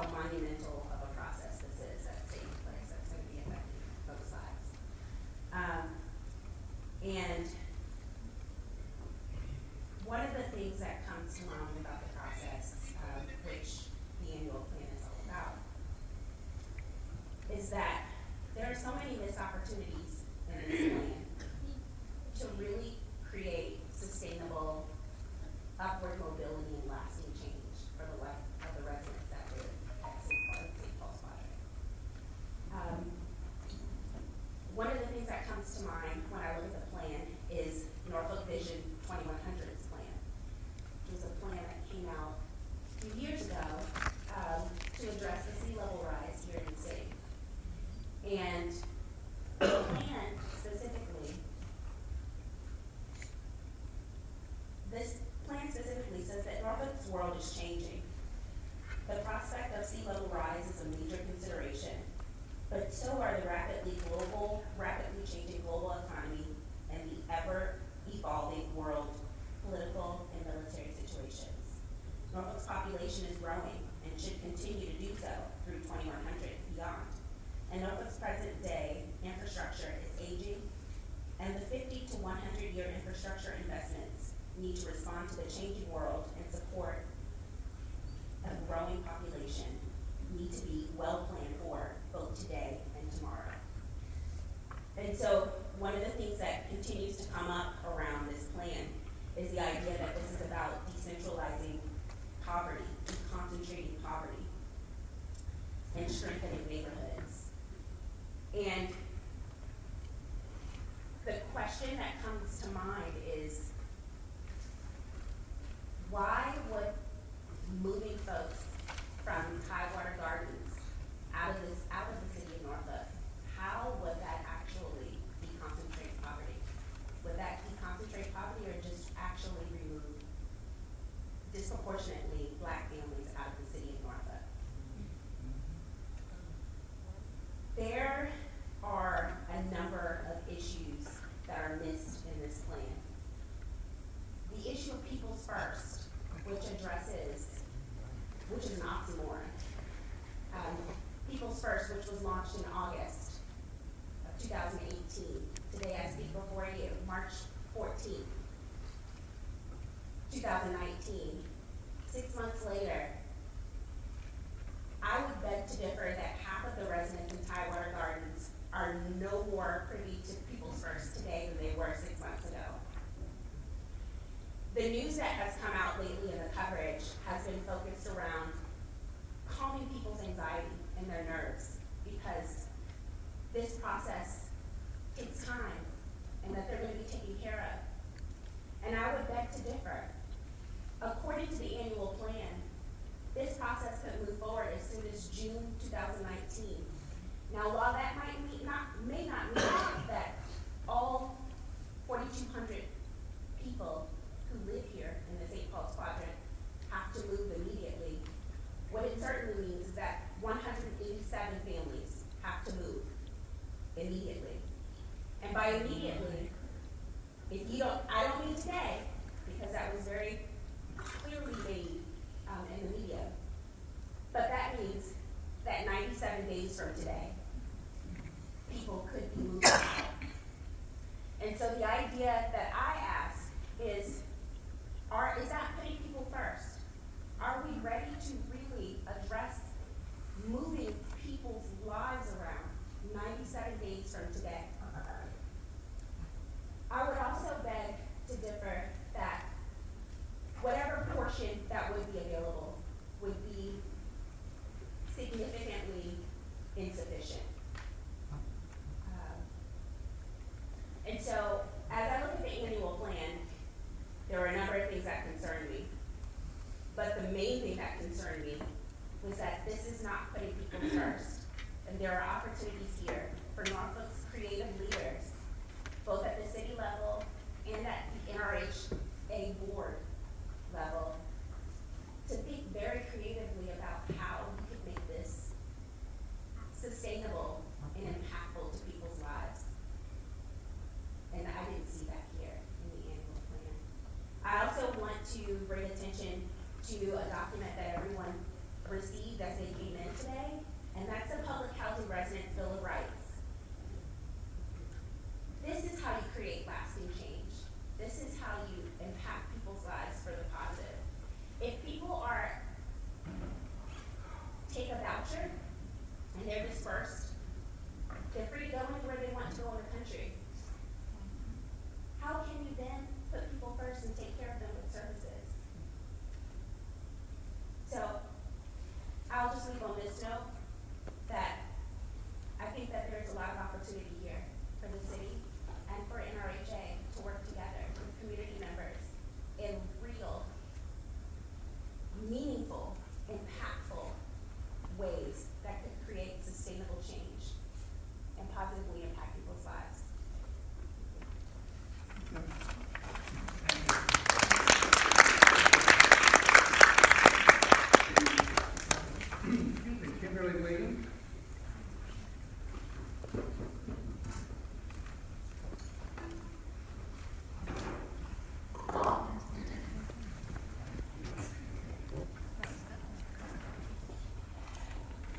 how monumental of a process this is that's taking place, that's going to be affecting both sides. And one of the things that comes to mind about the process, which the annual plan is all about, is that there are so many missed opportunities in this plan to really create sustainable upward mobility and lasting change for the life of the residents that live at St. Paul's Project. One of the things that comes to mind when I look at the plan is Norfolk Vision 2100's plan, which was a plan that came out a few years ago to address the sea level rise here in the city. And the plan specifically, this plan specifically says that Norfolk's world is changing. The prospect of sea level rise is a major consideration, but so are the rapidly changing global economy and the ever-evolving world political and military situations. Norfolk's population is growing and should continue to do so through 2100 and beyond. And Norfolk's present day infrastructure is aging, and the 50 to 100 year infrastructure investments need to respond to the changing world and support a growing population need to be well planned for both today and tomorrow. And so one of the things that continues to come up around this plan is the idea that this is about decentralizing poverty, deconcentrating poverty, and strengthening neighborhoods. And the question that comes to mind is, why would moving folks from Tidewater Gardens out of the city of Norfolk, how would that actually deconcentrate poverty? Would that deconcentrate poverty or just actually remove disproportionately Black families out of the city of Norfolk? There are a number of issues that are missed in this plan. The issue of People's First, which is an oxymoron. People's First, which was launched in August of 2018. Today I speak before you, March 14th, 2019. 6 months later, I would beg to differ that half of the residents in Tidewater Gardens are no more privy to People's First today than they were 6 months ago. The news that has come out lately in the coverage has been focused around calming people's anxiety and their nerves, because this process takes time and that they're going to be taken care of. And I would beg to differ. According to the annual plan, this process could move forward as soon as June 2019. Now, while that may not mean that all 4,200 people who live here in the St. Paul's Quadrant have to move immediately, what it certainly means is that 187 families have to move immediately. And by immediately, I don't mean today, because that was very clearly made in the media, but that means that 97 days from today, people could be moving out. And so the idea that I ask is that putting people first? Are we ready to really address moving people's lives around 97 days from today? I would also beg to differ that whatever portion that would be available would be significantly insufficient. And so, as I look at the annual plan, there are a number of things that concern me. But the main thing that concerned me was that this is not putting people first. And there are opportunities here for Norfolk's creative leaders, both at the city level and at the NRHA board level, to think very creatively about how we could make this sustainable and impactful to people's lives. And I didn't see that here in the annual plan. I also want to bring attention to a document that everyone received as they came in today, and that's the Public Housing Residents Bill of Rights. This is how you create lasting change. This is how you impact people's lives for the positive. If people take a voucher and they're dispersed, they're free to go anywhere they want to go in the country. How can you then put people first and take care of them with services? So I'll just leave on this note that I think that there's a lot of opportunity here for the city and for NRHA to work together with community members in real, meaningful, impactful ways that could create sustainable change and positively impact people's lives. Kimberly Williams.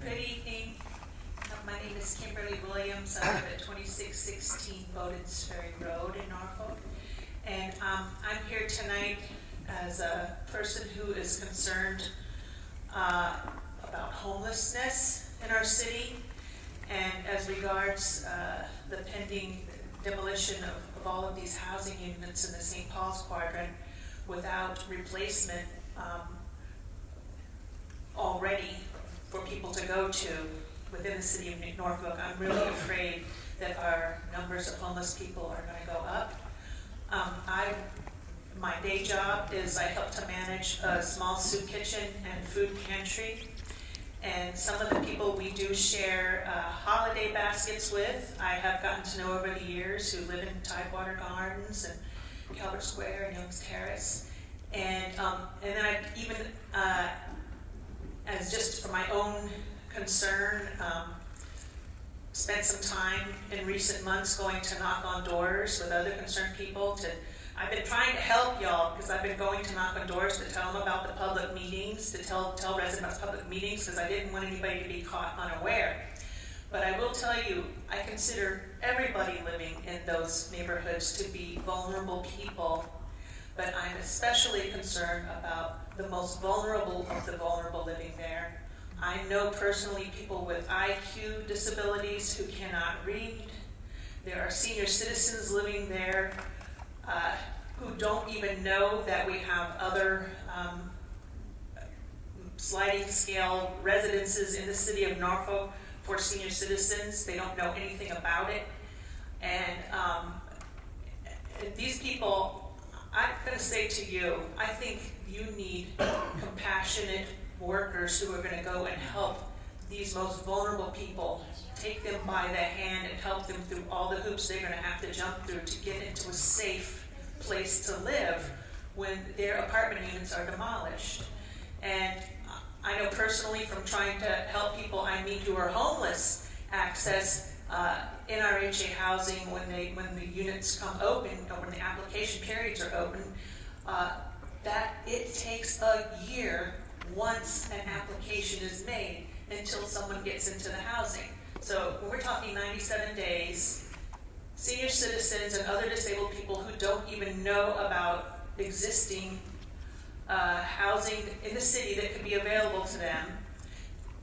Good evening. My name is Kimberly Williams. I live at 2616 Bowdens Ferry Road in Norfolk. And I'm here tonight as a person who is concerned about homelessness in our city, and as regards the pending demolition of all of these housing units in the St. Paul's Quadrant without replacement already for people to go to within the city of Norfolk. I'm really afraid that our numbers of homeless people are going to go up. My day job is I help to manage a small soup kitchen and food pantry. And some of the people we do share holiday baskets with, I have gotten to know over the years, who live in Tidewater Gardens and Calvert Square and Young's Terrace. And then I even, as just for my own concern, spent some time in recent months going to knock on doors with other concerned people. I've been trying to help y'all because I've been going to knock on doors to tell them about the public meetings, to tell residents about public meetings, because I didn't want anybody to be caught unaware. But I will tell you, I consider everybody living in those neighborhoods to be vulnerable people, but I'm especially concerned about the most vulnerable of the vulnerable living there. I know personally people with IQ disabilities who cannot read. There are senior citizens living there who don't even know that we have other sliding scale residences in the city of Norfolk for senior citizens. They don't know anything about it. And these people, I'm going to say to you, I think you need compassionate workers who are going to go and help these most vulnerable people, take them by the hand and help them through all the hoops they're going to have to jump through to get into a safe place to live when their apartment units are demolished. And I know personally from trying to help people I meet who are homeless access NRHA housing when the units come open, or when the application periods are open, that it takes a year once an application is made until someone gets into the housing. So when we're talking 97 days, senior citizens and other disabled people who don't even know about existing housing in the city that could be available to them,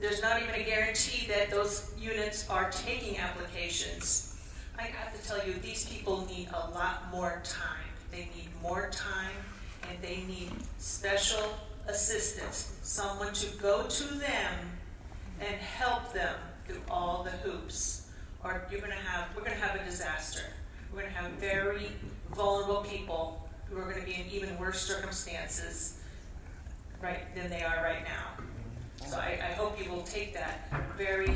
there's not even a guarantee that those units are taking applications. I have to tell you, these people need a lot more time. They need more time, and they need special assistance, someone to go to them and help them through all the hoops, or we're going to have a disaster. We're going to have very vulnerable people who are going to be in even worse circumstances than they are right now. So I hope you will take that very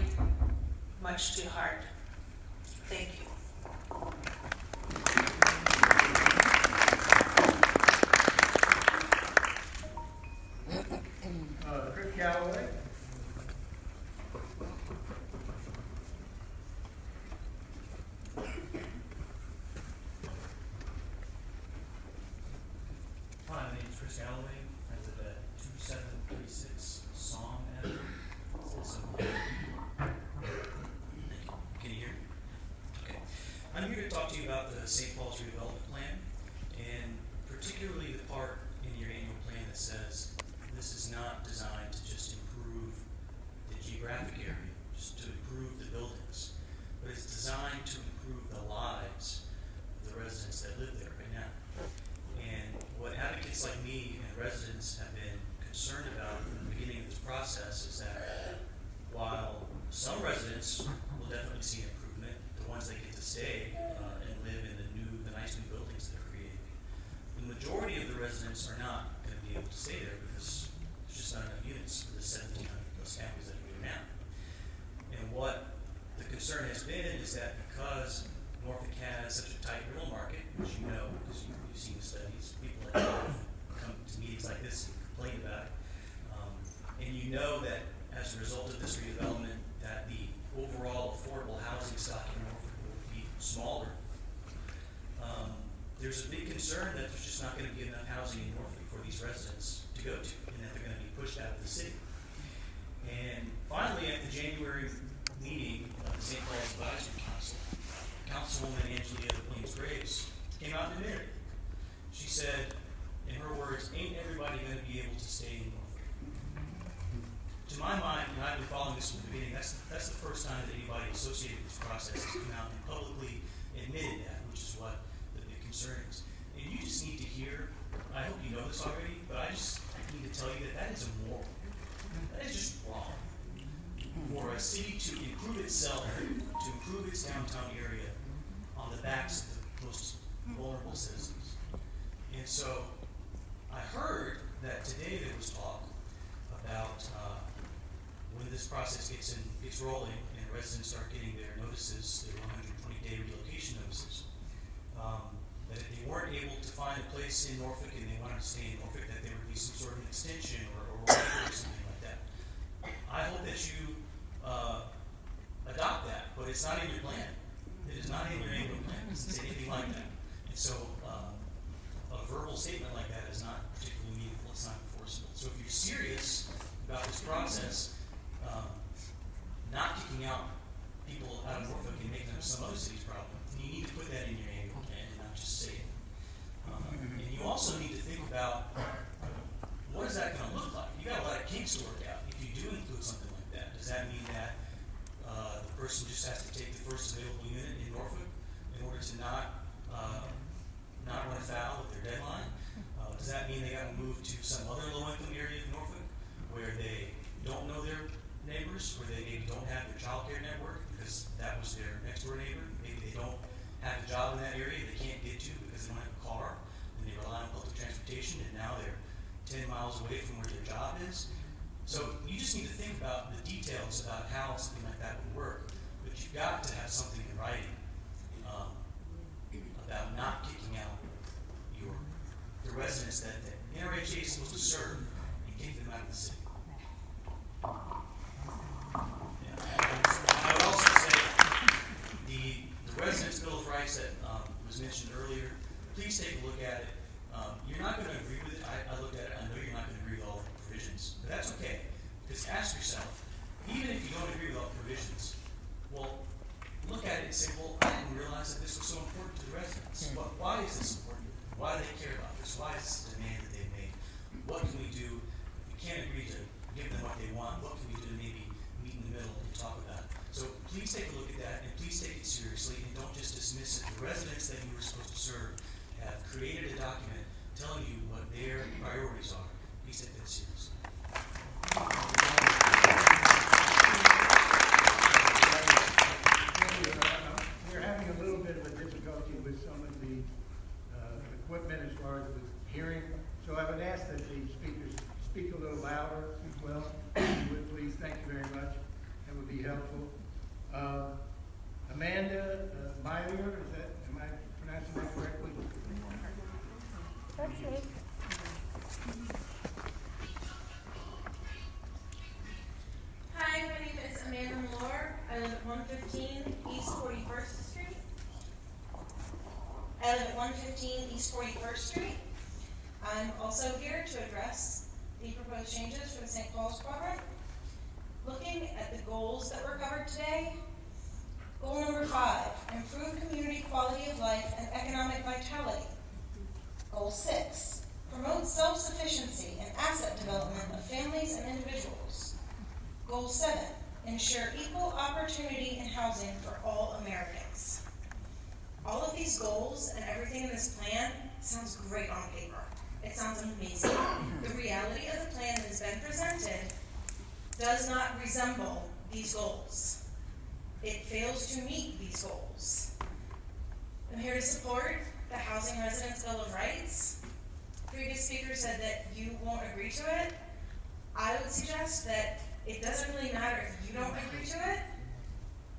much to heart. Thank you. Chris Galloway. Hi, my name is Chris Galloway. I live at 2736 Song Avenue. So, thank you. Can you hear me? Okay. I'm here to talk to you about the St. Paul's redevelopment plan, and particularly the part in your annual plan that says this is not designed to just improve the geographic area, just to improve the buildings, but it's designed to improve the lives of the residents that live there right now. And what advocates like me and residents have been concerned about from the beginning of this process is that while some residents will definitely see improvement, the ones that get to stay and live in the nice new buildings that are created, the majority of the residents are not going to be able to stay there because there's just not enough units for the 1,700 plus families that are here now. And what the concern has been is that because Norfolk has such a tight rental market, which you know because you've seen the studies, people like you come to meetings like this and complain about it, and you know that as a result of this redevelopment that the overall affordable housing stock in Norfolk will be smaller. There's a big concern that there's just not going to be enough housing in Norfolk for these residents to go to, and that they're going to be pushed out of the city. And finally, at the January meeting of the St. Paul's Advisory Council, Councilwoman Angelia Plains-Graves came out and admitted it. She said, in her words, ain't everybody going to be able to stay in Norfolk? To my mind, and I've been following this from the beginning, that's the first time that anybody associated with this process has come out and publicly admitted that, which is what the big concern is. And you just need to hear, I hope you know this already, but I just need to tell you that that is immoral. That is just wrong. For a city to improve itself, to improve its downtown area on the backs of the most vulnerable citizens. And so I heard that today there was talk about when this process gets rolling and residents start getting their notices, their 120-day relocation notices, that if they weren't able to find a place in Norfolk and they wanted to stay in Norfolk, that there would be some sort of an extension or waiver or something like that. I hope that you adopt that, but it's not in your plan. It is not in your annual plan. It's anything like that. And so a verbal statement like that is not particularly meaningful. It's not enforceable. So if you're serious about this process, not kicking out people out of Norfolk and making them some other city's problem, then you need to put that in your annual plan and not just say it. And you also need to think about what is that going to look like? You got a lot of kinks to work out. If you do include something like that, does that mean that the person just has to take the first available unit in Norfolk in order to not run afoul of their deadline? Does that mean they got to move to some other low-income area of Norfolk where they don't know their neighbors, where they maybe don't have their child care network because that was their next door neighbor? Maybe they don't have a job in that area they can't get to because they don't have a car and they rely on public transportation, and now they're 10 miles away from where their job is. So you just need to think about the details about how something like that would work, but you've got to have something in writing about not kicking out the residents that the NRHA is supposed to serve and kick them out of the city. I would also say the Residents' Bill of Rights that was mentioned earlier, please take a look at it. You're not going to agree with it. I looked at it. I know you're not going to agree with all the provisions, but that's okay. Because ask yourself, even if you don't agree with all the provisions, well, look at it and say, well, I didn't realize that this was so important to the residents. Why is this important? Why do they care about this? Why is this a demand that they've made? What can we do? If we can't agree to give them what they want, what can we do to maybe meet in the middle and talk about it? So please take a look at that, and please take it seriously, and don't just dismiss it. The residents that you were supposed to serve have created a document telling you what their priorities are. Please take that seriously. We're having a little bit of a difficulty with some of the equipment as far as the hearing. So I would ask that the speakers speak a little louder as well. If you would please, thank you very much. That would be helpful. Amanda Meyer, am I pronouncing that correctly? That's it. Hi, my name is Amanda Moore. I live at 115 East 41st Street. I live at 115 East 41st Street. I'm also here to address the proposed changes for the St. Paul's quadrant. Looking at the goals that were covered today, goal number 5, improve community quality of life and economic vitality. Goal 6, promote self-sufficiency and asset development of families and individuals. Goal 7, ensure equal opportunity in housing for all Americans. All of these goals and everything in this plan sounds great on paper. It sounds amazing. The reality of the plan that has been presented does not resemble these goals. It fails to meet these goals. I'm here to support the Housing Residents Bill of Rights. Previous speaker said that you won't agree to it. I would suggest that it doesn't really matter if you don't agree to it.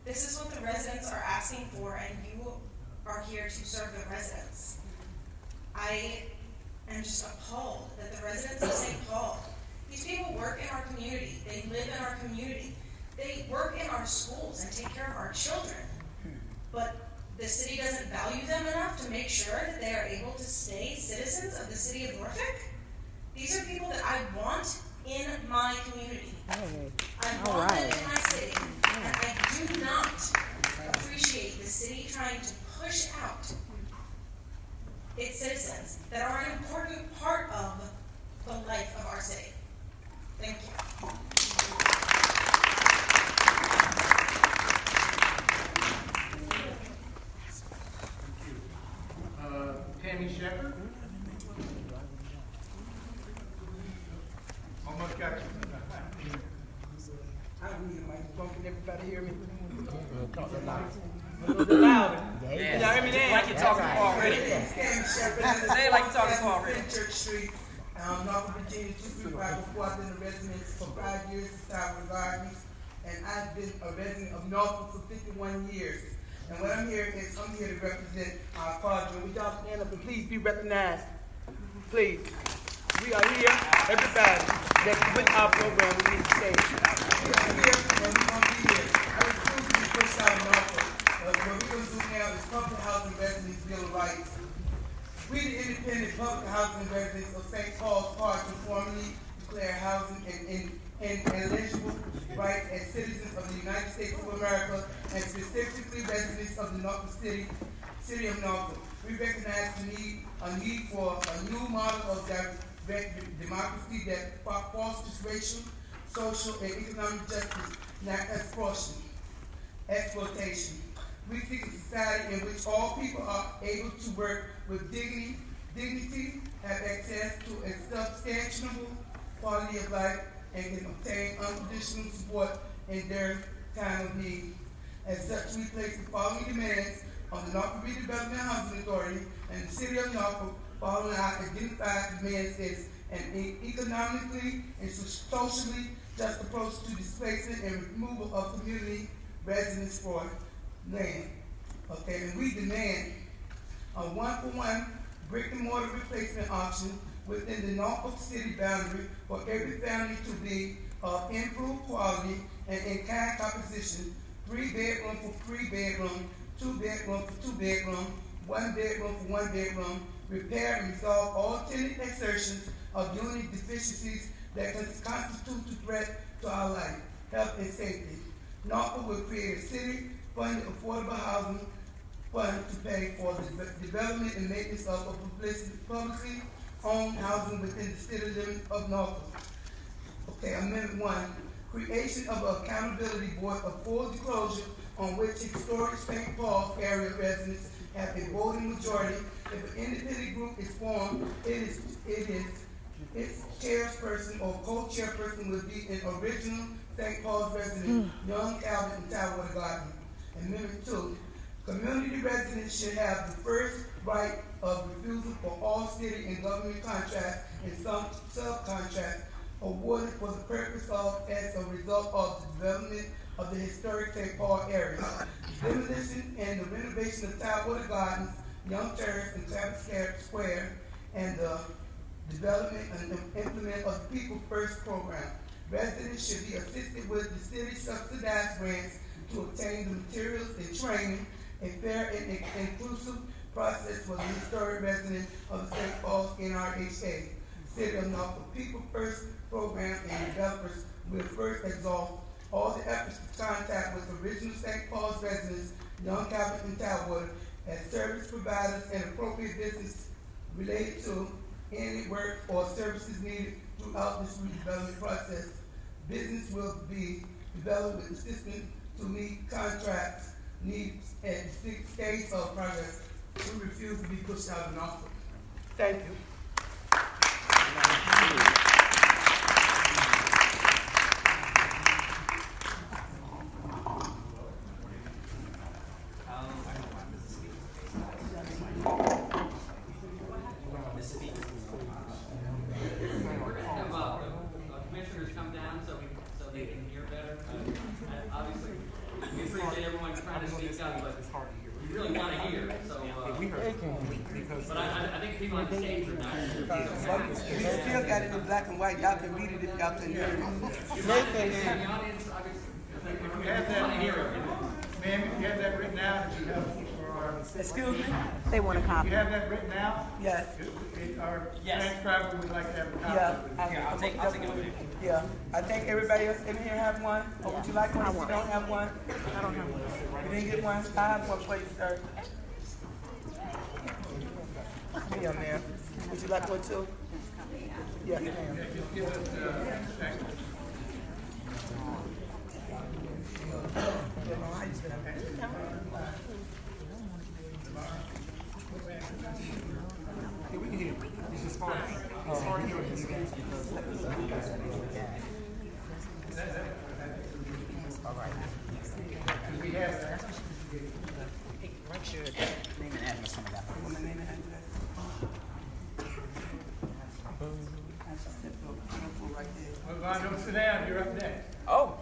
This is what the residents are asking for, and you are here to serve the residents. I am just appalled that the residents of St. Paul, these people work in our community, they live in our community, they work in our schools and take care of our children, but the city doesn't value them enough to make sure that they are able to stay citizens of the city of Norfolk. These are people that I want in my community. I want them in my city, and I do not appreciate the city trying to push out its citizens that are an important part of the life of our city. Thank you. Tammy Shepherd? Almost got you. I don't need a microphone. Can everybody hear me? Talk a little bit louder. Yeah. Y'all hear me there? Like you're talking All for right. already. Tammy Shepherd. Say it like you're talking for already. Church Street, Norfolk, Virginia, 2354. I've been a resident for 5 years in Southwood Gardens, and I've been a resident of Norfolk for 51 years. And what I'm here is, I'm here to represent our quadrant. Would y'all stand up and please be recognized? Please. We are here, everybody, that's with our program. We need to say, we are here and we're going to be here. I refuse to be pushed out of Norfolk. What we're going to do now is public housing residents Bill of Rights. We, the independent public housing residents of St. Paul's Park, formally declare housing and eligible rights as citizens of the United States of America, and specifically residents of the Norfolk city of Norfolk. We recognize a need for a new model of democracy that fosters racial, social, and economic justice, not exploitation. We seek a society in which all people are able to work with dignity, have access to a substantial quality of life, and can obtain unconditional support in their time of need. As such, we place the following demands on the Norfolk Redevelopment Housing Authority and the City of Norfolk. Following our identified demands is an economically and socially just approach to displacement and removal of community residents for land. Okay, and we demand a one-for-one brick-and-mortar replacement option within the Norfolk City boundary for every family to be of improved quality and in-kind composition, 3-bedroom for 3-bedroom, 2-bedroom for 2-bedroom, 1-bedroom for 1-bedroom, repair and resolve all tenant assertions of unit deficiencies that can constitute a threat to our life, health, and safety. Norfolk will create a city-funded affordable housing fund to pay for the development and maintenance of publicly owned housing within the city limits of Norfolk. Okay, Amendment 1, creation of an accountability board of full disclosure on which historic St. Paul area residents have a voting majority. If an independent group is formed, its chairperson or co-chairperson will be an original St. Paul's resident, Young, Calvin, and Tidewater Garden. Amendment 2, community residents should have the first right of refusal for all city and government contracts and some subcontracts awarded for the purpose of, as a result of the development of the historic St. Paul area. Demolition and the renovation of Tidewater Gardens, Young Terrace, and Travis Square, and the development and implement of the People First program. Residents should be assisted with the city subsidized grants to obtain the materials and training. A fair and inclusive process for the historic resident of the St. Paul's NRHA. City of Norfolk People First program and developers will first exhaust all the efforts to contact with original St. Paul's residents, Young Calvin and Tidewater, as service providers and appropriate business related to any work or services needed throughout this redevelopment process. Business will be developed with assistance to meet contracts needs at the stage of progress. We refuse to be pushed out of Norfolk. Thank you. Commissioners come down so they can hear better. Obviously, we appreciate everyone trying to speak up, but you really want to hear. So, but I think people on the stage are not. We still got it in black and white. Y'all can read it if y'all can hear it. The audience, obviously, If you have that, ma'am, if you have that written out, if you have for our, Excuse me? They want a if copy. you have that written out, Yes. our Yes. transcriber would like to have a copy. Yeah. of it. I'll take it with me. Yeah. I think everybody else in here have one. Or would you like one if you don't have one? I don't have one. You didn't get one? I have one for you, sir. Here, ma'am. Would you like one too? Yes, ma'am. Just give us, second. We have that. Well, Vaughn, don't sit down, you're up next. Oh.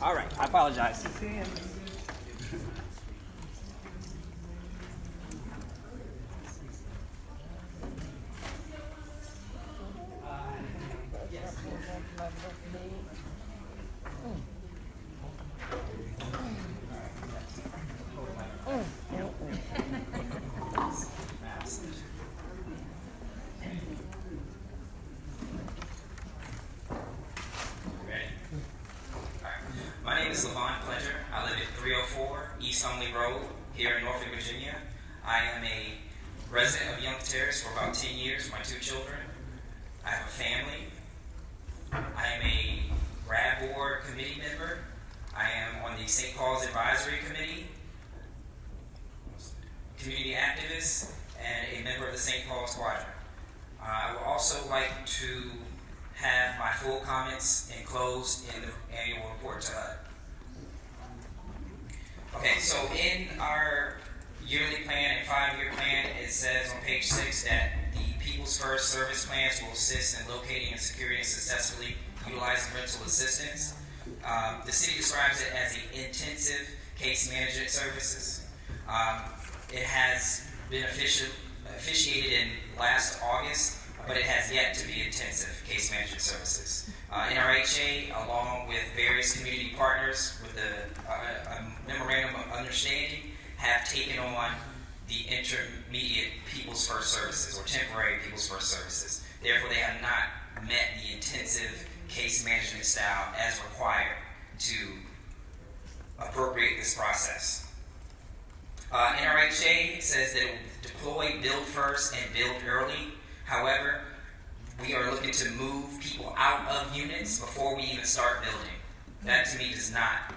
All right, I apologize. My name is Levon Pledger. I live at 304 East Only Road here in Norfolk, Virginia. I am a resident of Young Terrace for about 10 years with my 2 children. I have a family. I am a RAD Board committee member. I am on the St. Paul's Advisory Committee, community activist, and a member of the St. Paul Squadron. I would also like to have my full comments enclosed in the annual report to HUD. Okay, so in our yearly plan and 5-year plan, it says on page 6 that the People's First service plans will assist in locating and securing and successfully utilizing rental assistance. The city describes it as the intensive case management services. It has been officiated in last August, but it has yet to be intensive case management services. NRHA, along with various community partners with a memorandum of understanding, have taken on the intermediate People's First services or temporary People's First services. Therefore, they have not met the intensive case management style as required to appropriate this process. NRHA says that it will deploy build first and build early. However, we are looking to move people out of units before we even start building. That to me does not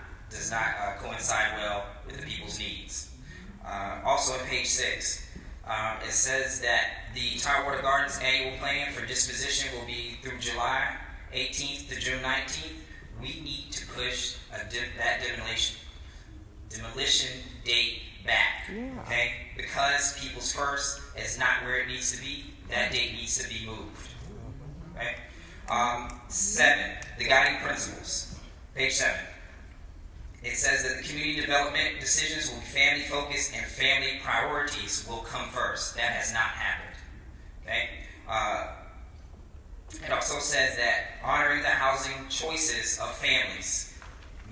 coincide well with the people's needs. Also on page 6, it says that the Tidewater Gardens annual plan for disposition will be through July 18th to June 19th. We need to push that demolition date back, okay? Because People's First is not where it needs to be. That date needs to be moved. Okay? 7, the guiding principles. Page 7. It says that the community development decisions will be family focused and family priorities will come first. That has not happened. Okay? It also says that honoring the housing choices of families.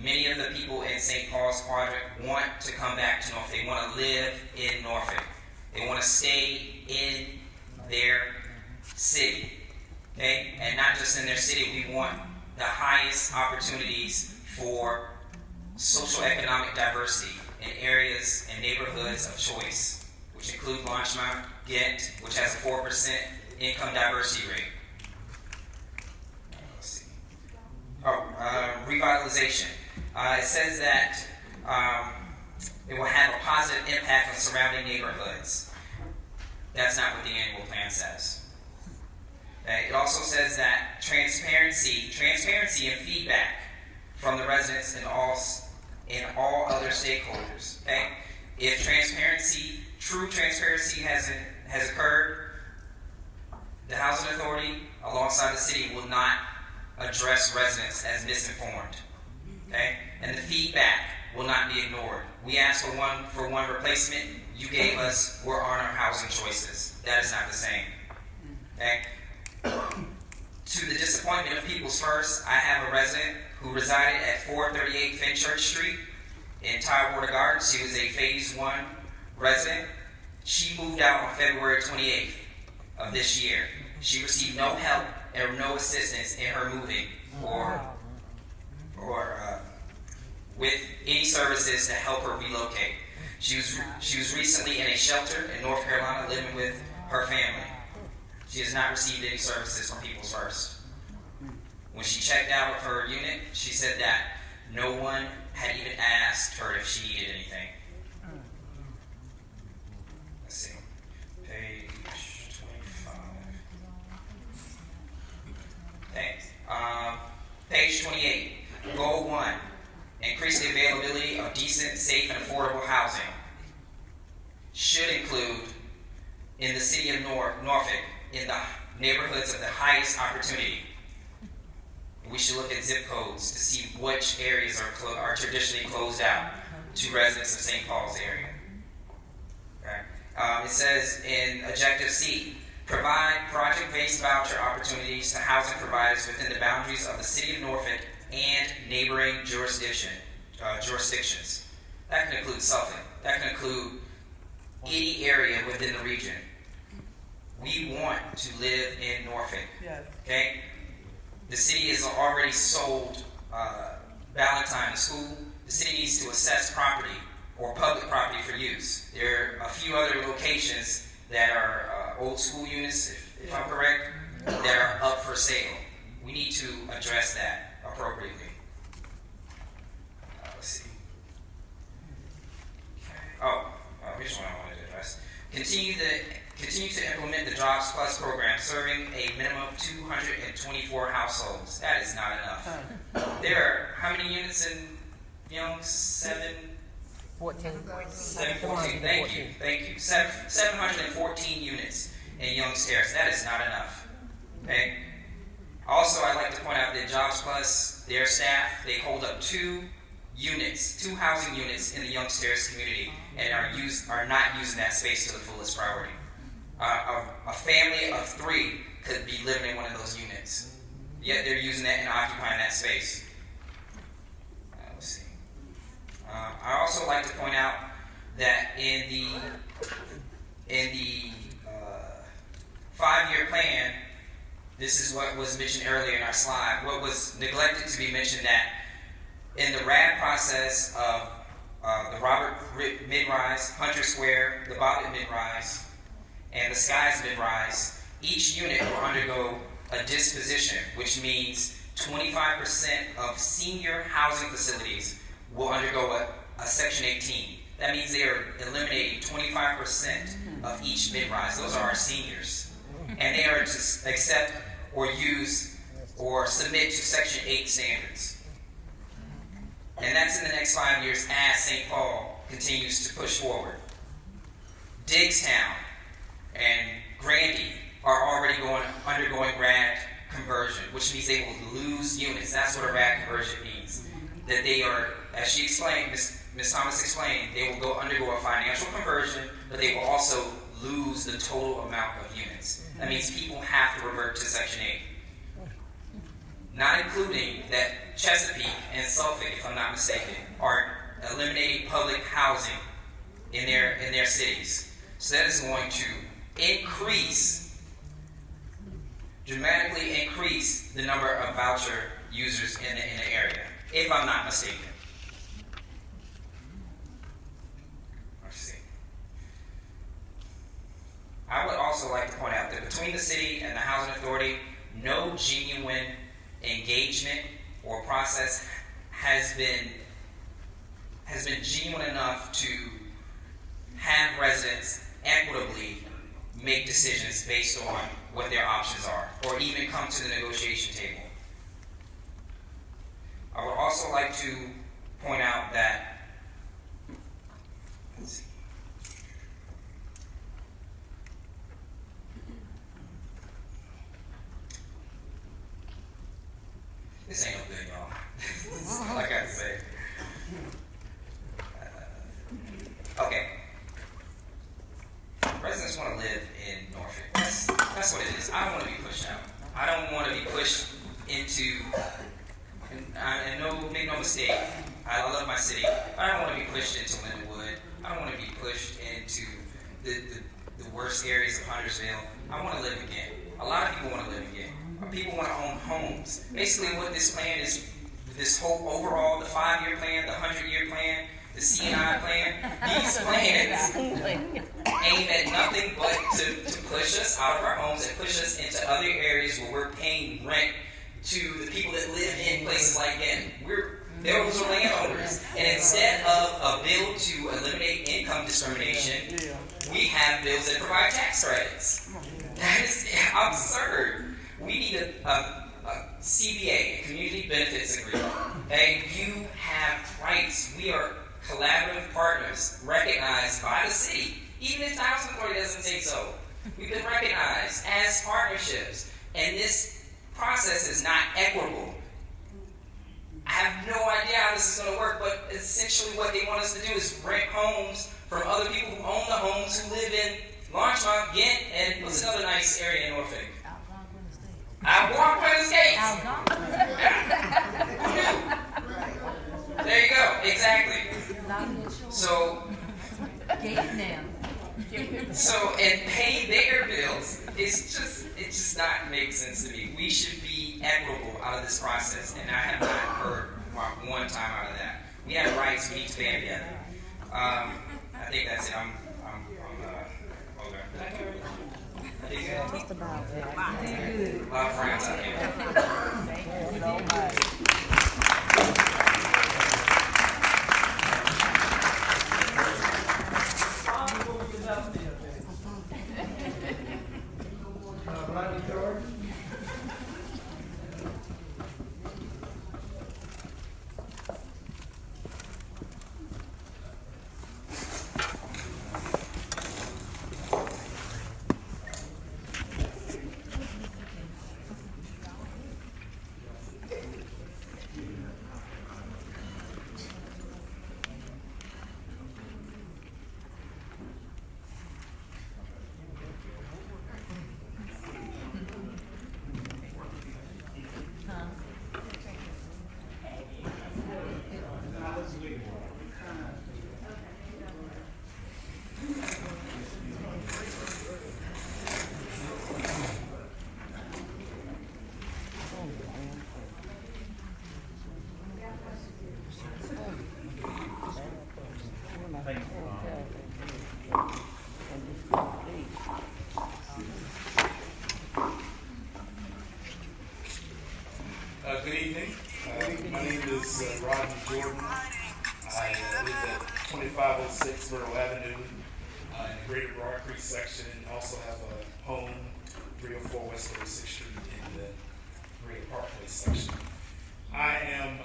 Many of the people in St. Paul's Quadrant want to come back to Norfolk. They want to live in Norfolk. They want to stay in their city. Okay? And not just in their city. We want the highest opportunities for social economic diversity in areas and neighborhoods of choice, which include Larchmont, Ghent, which has a 4% income diversity rate. Let's see. Revitalization. It says that it will have a positive impact on surrounding neighborhoods. That's not what the annual plan says. It also says that transparency and feedback from the residents and all other stakeholders. Okay? If true transparency has occurred, the Housing Authority, alongside the city, will not address residents as misinformed. Okay? And the feedback will not be ignored. We asked for one replacement. You gave us, we're on our housing choices. That is not the same. Okay? To the disappointment of People's First, I have a resident who resided at 438 Fenchurch Street in Tidewater Gardens. She was a Phase 1 resident. She moved out on February 28th of this year. She received no help and no assistance in her moving or with any services to help her relocate. She was recently in a shelter in North Carolina living with her family. She has not received any services from People's First. When she checked out of her unit, she said that no one had even asked her if she needed anything. Let's see. Page 25. Okay. Page 28. Goal 1. Increase the availability of decent, safe, and affordable housing. Should include, in the city of Norfolk, in the neighborhoods of the highest opportunity. We should look at zip codes to see which areas are traditionally closed out to residents of St. Paul's area. Okay. It says in Objective C, provide project-based voucher opportunities to housing providers within the boundaries of the city of Norfolk and neighboring jurisdictions. That can include Suffolk. That can include any area within the region. We want to live in Norfolk. Okay? The city has already sold Valentine to school. The city needs to assess property or public property for use. There are a few other locations that are old school units, if I'm correct, that are up for sale. We need to address that appropriately. Let's see. Okay. Here's one I wanted to address. Continue to implement the Jobs Plus program, serving a minimum of 224 households. That is not enough. There are how many units in Young? 14. 714. Thank you. 714 units in Young's Terrace. That is not enough. Okay. Also, I'd like to point out that Jobs Plus, their staff, they hold up two housing units in the Young's Terrace community, and are not using that space to the fullest priority. A family of 3 could be living in one of those units, yet they're using that and occupying that space. Let's see. I also like to point out that in the 5-year plan, this is what was mentioned earlier in our slide. What was neglected to be mentioned, that in the RAD process of the Robert Mid-Rise, Hunter Square, the Bobbitt Mid-Rise, and the Skies Mid-Rise, each unit will undergo a disposition, which means 25% of senior housing facilities will undergo a Section 18. That means they are eliminating 25% of each mid-rise. Those are our seniors. And they are to accept or use or submit to Section 8 standards. And that's in the next 5 years as St. Paul continues to push forward. Diggstown and Grandy are already undergoing RAD conversion, which means they will lose units. That's what a RAD conversion means. That they are as she explained, Ms. Thomas explained, they will undergo a financial conversion, but they will also lose the total amount of units. That means people have to revert to Section 8. Not including that Chesapeake and Suffolk, if I'm not mistaken, are eliminating public housing in their cities. So that is going to dramatically increase the number of voucher users in the area, if I'm not mistaken. Let's see. I would also like to point out that between the city and the housing authority, no genuine engagement or process has been genuine enough to have residents equitably make decisions based on what their options are, or even come to the negotiation table. I would also like to point out that, let's see. This ain't no good, y'all. This is all I got to say. Okay. Residents want to live in Norfolk. That's what it is. I don't want to be pushed out. I don't want to be pushed into, and make no mistake, I love my city, but I don't want to be pushed into Lindenwood. I don't want to be pushed into the worst areas of Huntersville. I want to live again. A lot of people want to live again. People want to own homes. Basically what this plan is, this whole overall, the 5-year plan, the 100-year plan, the C&I plan, these plans aim at nothing but to push us out of our homes and push us into other areas where we're paying rent to the people that live in places like Denton. Those are landowners. And instead of a bill to eliminate income discrimination, we have bills that provide tax credits. That is absurd. We need a CBA, a Community Benefits Agreement. Okay? You have rights. We are collaborative partners recognized by the city. Even if the housing authority doesn't say so. We've been recognized as partnerships. And this process is not equitable. I have no idea how this is going to work, but essentially what they want us to do is rent homes from other people who own the homes, who live in Larchmont, Ghent, and what's another nice area in Norfolk? Algonquin Estates. There you go. Exactly. So and pay their bills it just not makes sense to me. We should be equitable out of this process, and I have not heard one time out of that. We have rights. We need to band together. I think that's it. I'm okay. Just about that. A lot of friends out here. Thank you so much. Rodney George? Good evening. My name is Rodney Jordan. I live at 2506 Myrtle Avenue in the Greater Broad Creek section. Also have a home 304 West 36th Street in the Greater Parkway section. I am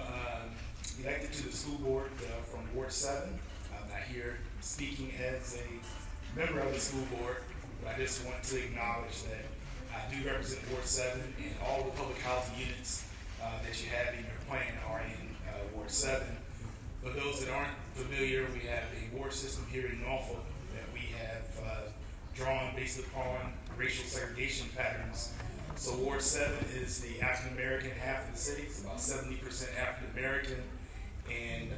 elected to the school board from Ward 7. I'm not here speaking as a member of the school board, but I just want to acknowledge that I do represent Ward 7 and all the public housing units that you have in your plan are in Ward 7. For those that aren't familiar, we have a ward system here in Norfolk that we have drawn based upon racial segregation patterns. So Ward 7 is the African American half of the city. It's about 70% African American, and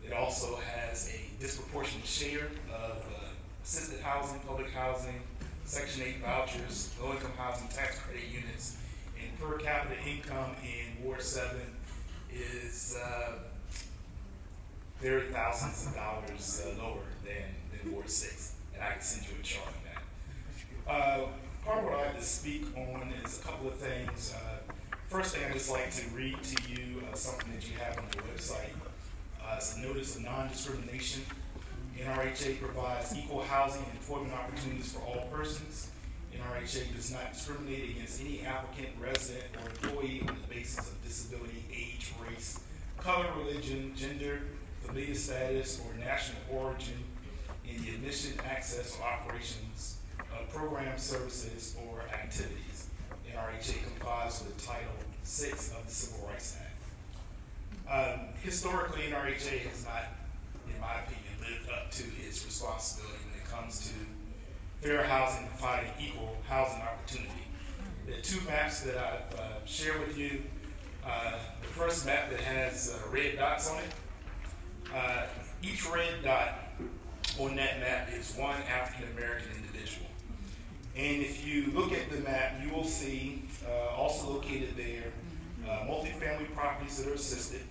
it also has a disproportionate share of assisted housing, public housing, Section 8 vouchers, low-income housing tax credit units, and per capita income in Ward 7 is very thousands of dollars lower than Ward 6, and I can send you a chart on that. Part of what I'd like to speak on is a couple of things. First thing I'd just like to read to you something that you have on your website. It's a notice of non-discrimination. NRHA provides equal housing and employment opportunities for all persons. NRHA does not discriminate against any applicant, resident, or employee on the basis of disability, age, race, color, religion, gender, familial status, or national origin in the admission, access, or operations of programs, services, or activities. NRHA complies with Title VI of the Civil Rights Act. Historically, NRHA has not, in my opinion, lived up to its responsibility when it comes to fair housing and providing equal housing opportunity. There are two maps that I've shared with you. The first map that has red dots on it. Each red dot on that map is one African American individual. And if you look at the map, you will see also located there multifamily properties that are assisted,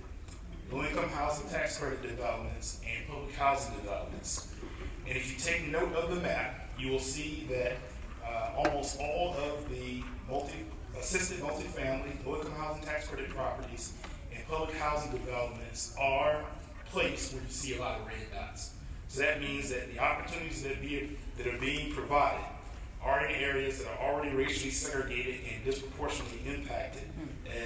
low-income housing tax credit developments, and public housing developments. And if you take note of the map, you will see that almost all of the assisted multifamily, low-income housing tax credit properties, and public housing developments are placed where you see a lot of red dots. So that means that the opportunities that are being provided are in areas that are already racially segregated and disproportionately impacted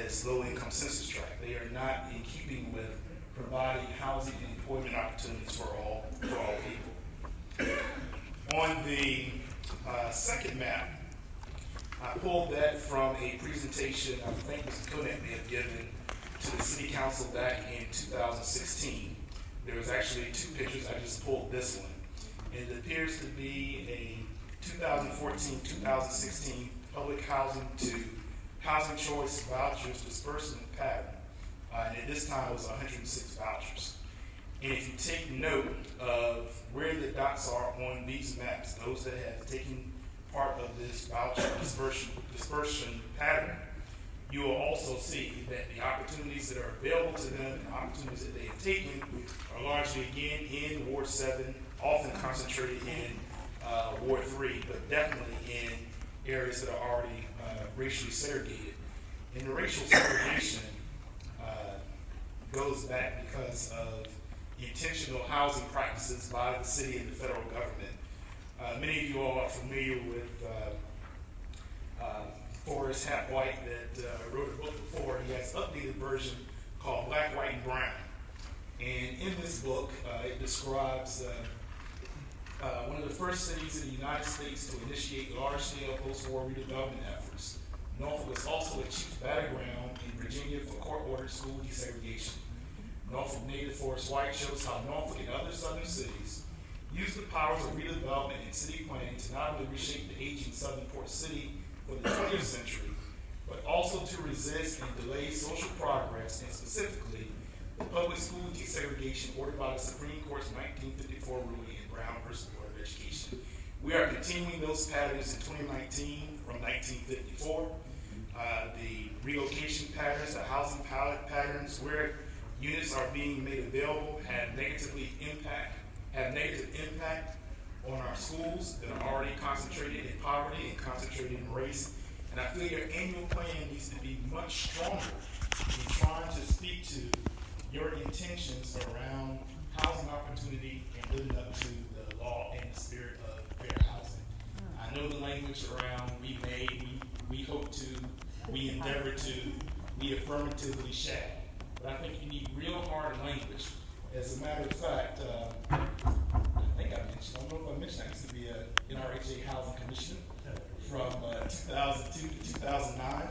as low-income census tract. They are not in keeping with providing housing and employment opportunities for all people. On the second map, I pulled that from a presentation I think Mr. Kodak may have given to the City Council back in 2016. There was actually two pictures. I just pulled this one. And it appears to be a 2014-2016 public housing to housing choice vouchers disbursement pattern. And at this time it was 106 vouchers. And if you take note of where the dots are on these maps, those that have taken part of this voucher dispersion pattern, you will also see that the opportunities that are available to them and opportunities that they have taken are largely, again, in Ward 7, often concentrated in Ward 3, but definitely in areas that are already racially segregated. And the racial segregation goes back because of intentional housing practices by the city and the federal government. Many of you all are familiar with Forrest Hap White that wrote a book before. He has an updated version called Black, White, and Brown. And in this book, it describes one of the first cities in the United States to initiate large-scale post-war redevelopment efforts. Norfolk is also a chief battleground in Virginia for court-ordered school desegregation. Norfolk native Forrest White shows how Norfolk and other southern cities use the powers of redevelopment and city planning to not only reshape the aging southern port city for the 20th century, but also to resist and delay social progress, and specifically the public school desegregation ordered by the Supreme Court's 1954 ruling in Brown versus Board of Education. We are continuing those patterns in 2019 from 1954. The relocation patterns, the housing pilot patterns, where units are being made available have negative impact on our schools that are already concentrated in poverty and concentrated in race. And I feel your annual plan needs to be much stronger in trying to speak to your intentions around housing opportunity and living up to the law and the spirit of fair housing. I know the language around we may, we hope to, we endeavor to, we affirmatively shall. But I think you need real hard language. As a matter of fact, I don't know if I mentioned, I used to be an NRHA housing commissioner from 2002 to 2009.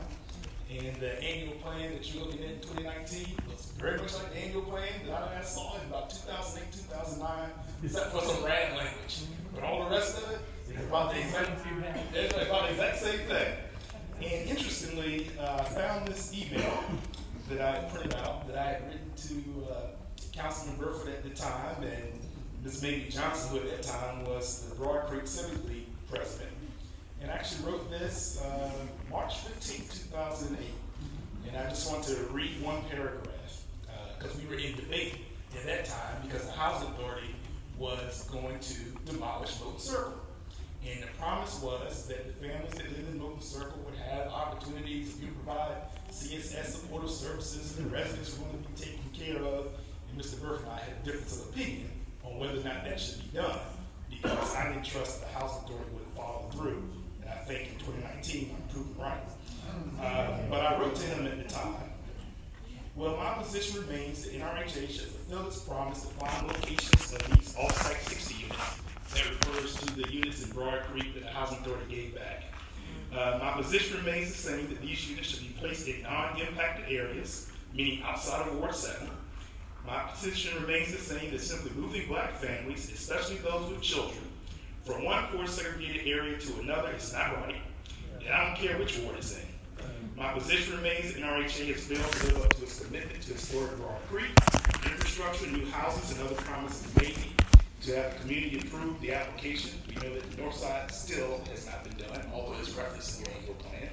And the annual plan that you're looking at in 2019 looks very much like the annual plan that I last saw in about 2008, 2009, except for some rad language. But all the rest of it is about the exact same thing. And interestingly, I found this email that I had printed out that I had written to Councilman Burford at the time, and Ms. Mamie Johnson, who at that time was the Broad Creek Civic League president. And I actually wrote this March 15, 2008. And I just want to read one paragraph, because we were in debate at that time because the Housing Authority was going to demolish Moton Circle. And the promise was that the families that live in Moton Circle would have opportunities to provide CSS supportive services, and the residents were going to be taken care of. And Mr. Burford and I had a difference of opinion on whether or not that should be done, because I didn't trust the Housing Authority would follow through. And I think in 2019, I'm proven right. But I wrote to him at the time, well, my position remains that NRHA should fulfill its promise to find locations of these off-site 60 units. That refers to the units in Broad Creek that the Housing Authority gave back. My position remains the same, that these units should be placed in non-impacted areas, meaning outside of Ward 7. My position remains the same, that simply moving black families, especially those with children, from one poor segregated area to another is not right, and I don't care which ward it's in. My position remains that NRHA has failed to live up to its commitment to historic Broad Creek, infrastructure, new houses, and other promises made to have the community approve the application. We know that the north side still has not been done, although it's referenced in the annual plan.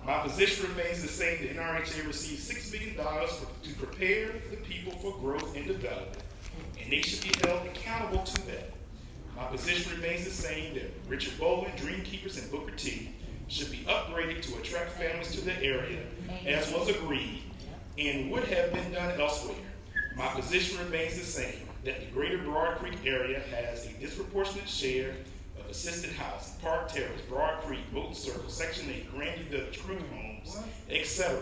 My position remains the same, that NRHA received $6 million to prepare the people for growth and development, and they should be held accountable to that. My position remains the same, that Richard Bowling, Dreamkeepers, and Booker T should be upgraded to attract families to the area, as was agreed, and would have been done elsewhere. My position remains the same, that the greater Broad Creek area has a disproportionate share of assisted housing, Park Terrace, Broad Creek, Moton Circle, Section 8, Grandy Village, Creek Homes, etc.,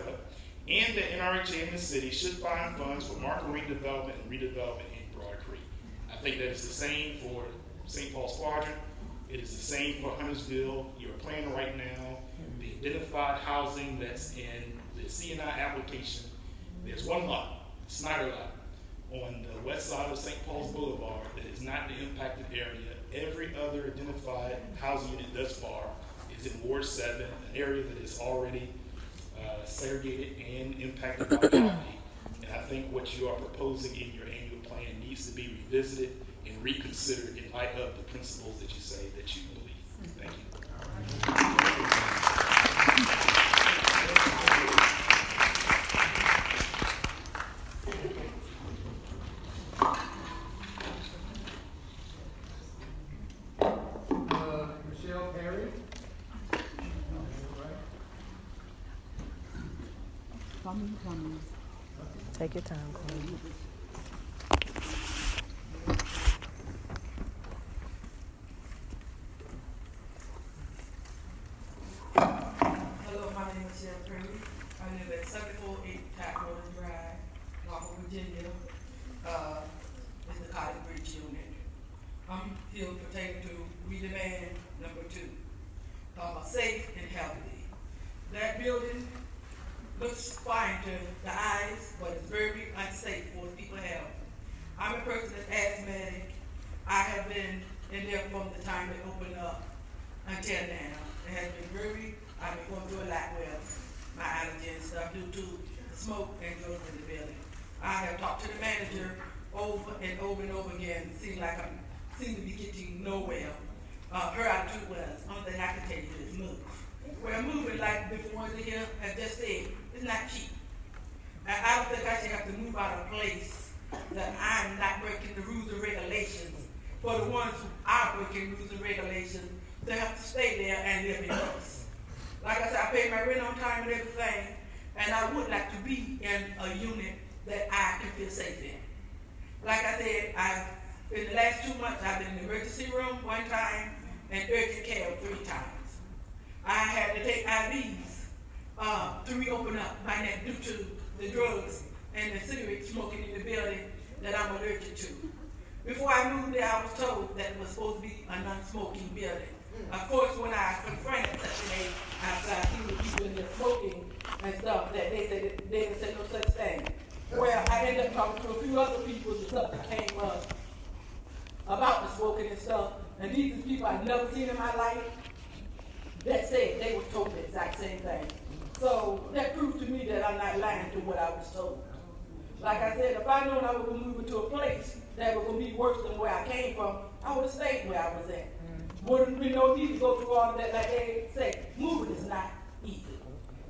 and that NRHA in the city should find funds for market redevelopment and redevelopment in Broad Creek. I think that is the same for St. Paul's Quadrant. It is the same for Huntersville. You're planning right now the identified housing that's in the C&I application. There's one lot, Snyder lot, on the west side of St. Paul's Boulevard that is not the impacted area. Every other identified housing unit thus far is in Ward 7, an area that is already segregated and impacted by poverty. And I think what you are proposing in your annual plan needs to be revisited and reconsidered in light of the principles that you say that you believe. Thank you. Michelle Perry. Take your time, Chloe. Hello, my name is Michelle Perry. I live at 748 Tapwater Drive, Norfolk, Virginia. It's the Cottage Bridge unit. I'm here pertaining to redemand number 2. Safe and healthy. That building looks fine to the eyes, but it's very unsafe for the people health. I'm a person that's asthmatic. I have been in there from the time it opened up until now. It has been I've been going through a lot with my allergy and stuff due to the smoke and drugs in the building. I have talked to the manager over and over and over again. Seem to be getting nowhere. Her attitude was, only thing I can tell you is move. Well, moving like the ones in here have just said, it's not cheap. And I don't think I should have to move out of a place that I'm not breaking the rules and regulations. For the ones who are breaking rules and regulations, they have to stay there and live in peace. Like I said, I pay my rent on time and everything, and I would like to be in a unit that I can feel safe in. Like I said, in the last 2 months, I've been in the emergency room 1 time and urgent care 3 times. I had to take IVs to reopen up my neck due to the drugs and the cigarette smoking in the building that I'm allergic to. Before I moved there, I was told that it was supposed to be a non-smoking building. Of course, when I confronted Section 8 outside, see the people in there smoking and stuff, that they said they didn't say no such thing. Well, I ended up talking to a few other people and stuff that came up about the smoking and stuff, and these are people I've never seen in my life that said they were told the exact same thing. So that proved to me that I'm not lying to what I was told. Like I said, if I known I was going to move into a place that was going to be worse than where I came from, I would have stayed where I was at. Wouldn't be no need to go through all of that. Like they say, moving is not easy.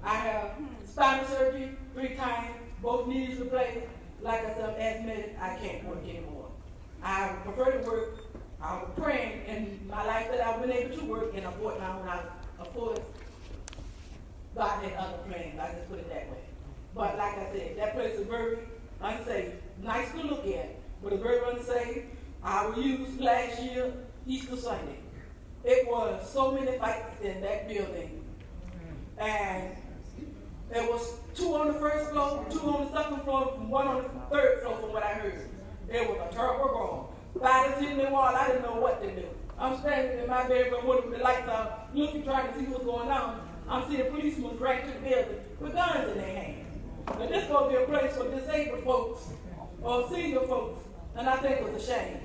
I have spinal surgery 3 times, both knees replaced. Like I said, I'm admitted, I can't work anymore. I would prefer to work. I was praying in my life that I've been able to work and afford my own house. Of course, God had other plans. I just put it that way. But like I said, that place is very unsafe. Nice to look at, but it's very unsafe. I was used last year, Easter Sunday. It was so many fights in that building. And there was 2 on the first floor, 2 on the second floor, and 1 on the third floor from what I heard. It was a terrible brawl. Fighters hitting the wall, I didn't know what to do. I'm standing in my bedroom with the lights out, looking, trying to see what's going on. I'm seeing policemen right to the building with guns in their hands. Now this is going to be a place for disabled folks or senior folks, and I think it was a shame.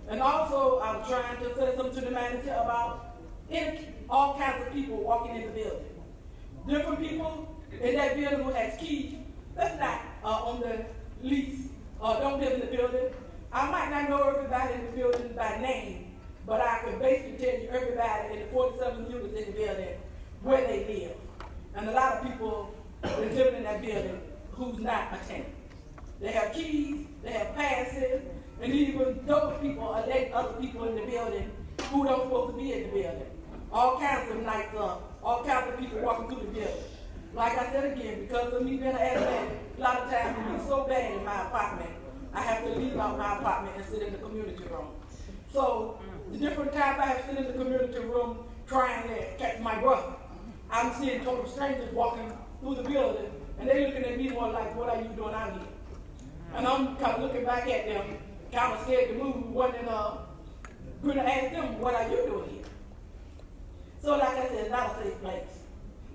And also, I was trying to say something to the manager about all kinds of people walking in the building. Different people in that building who has keys, that's not on the lease, don't live in the building. I might not know everybody in the building by name, but I can basically tell you everybody in the 47 units in the building where they live. And a lot of people is living in that building who's not a tenant. They have keys, they have passes, and even those people are letting other people in the building who don't supposed to be in the building. All kinds of nights up, all kinds of people walking through the building. Like I said again, because of me being an asthmatic, a lot of times it gets so bad in my apartment, I have to leave out my apartment and sit in the community room. So the different times I have to sit in the community room trying to catch my breath, I'm seeing total strangers walking through the building, and they're looking at me more like, what are you doing out here? And I'm kind of looking back at them, kind of scared to move, wondering, going to ask them, what are you doing here? So like I said, it's not a safe place.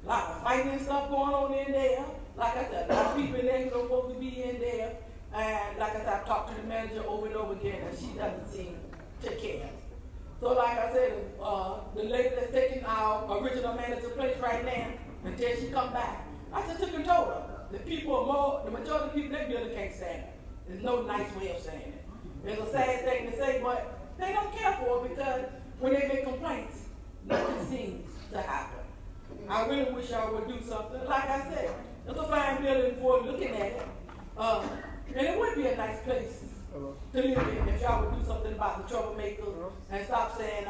A lot of fighting and stuff going on in there. Like I said, a lot of people in there who don't supposed to be in there. And like I said, I've talked to the manager over and over again, and she doesn't seem to care. So like I said, the lady that's taking our original manager's place right now, until she come back, I just took and told her, the majority of people in that building can't stand it. There's no nice way of saying it. It's a sad thing to say, but they don't care for it because when they make complaints, nothing seems to happen. I really wish y'all would do something. Like I said, it's a fine building for looking at it. And it would be a nice place to live in if y'all would do something about the troublemakers and stop saying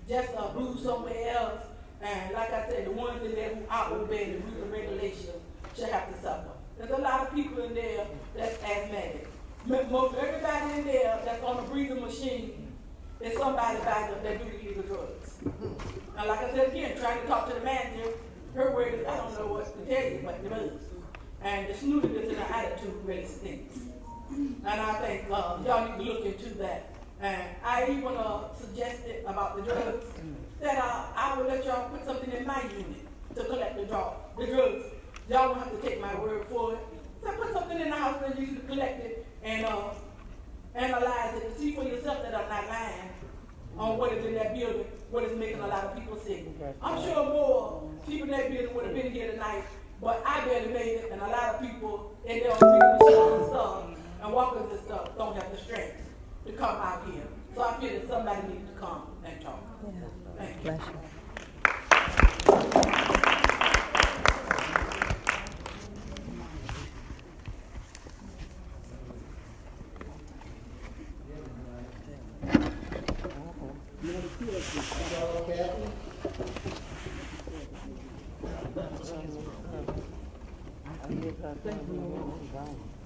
just move somewhere else. And like I said, the ones in there who out obey the rules and regulations should have to suffer. There's a lot of people in there that's asthmatic. Most everybody in there that's on a breathing machine is somebody back up that do illegal drugs. And like I said again, trying to talk to the manager, her word is, I don't know what to tell you, but the booze. And the snootiness in her attitude really stinks. And I think y'all need to look into that. And I even suggested about the drugs, that I would let y'all put something in my unit to collect the drugs. Y'all don't have to take my word for it. So put something in the house that you can collect it and analyze it to see for yourself that I'm not lying on what is in that building, what is making a lot of people sick. I'm sure more people in that building would have been here tonight, but I barely made it, and a lot of people in their own machines and stuff and walkers and stuff don't have the strength to come out here. So I feel that somebody needs to come and talk. Thank you. Bless you.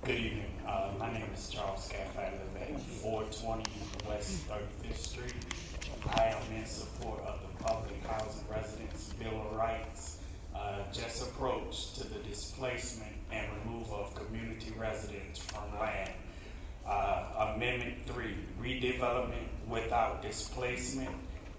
Good evening. My name is Charles Scaff. I live at 420 West 35th Street. I am in support of the Public Housing Residents Bill of Rights, just approach to the displacement and removal of community residents from land. A Amendment 3, redevelopment without displacement.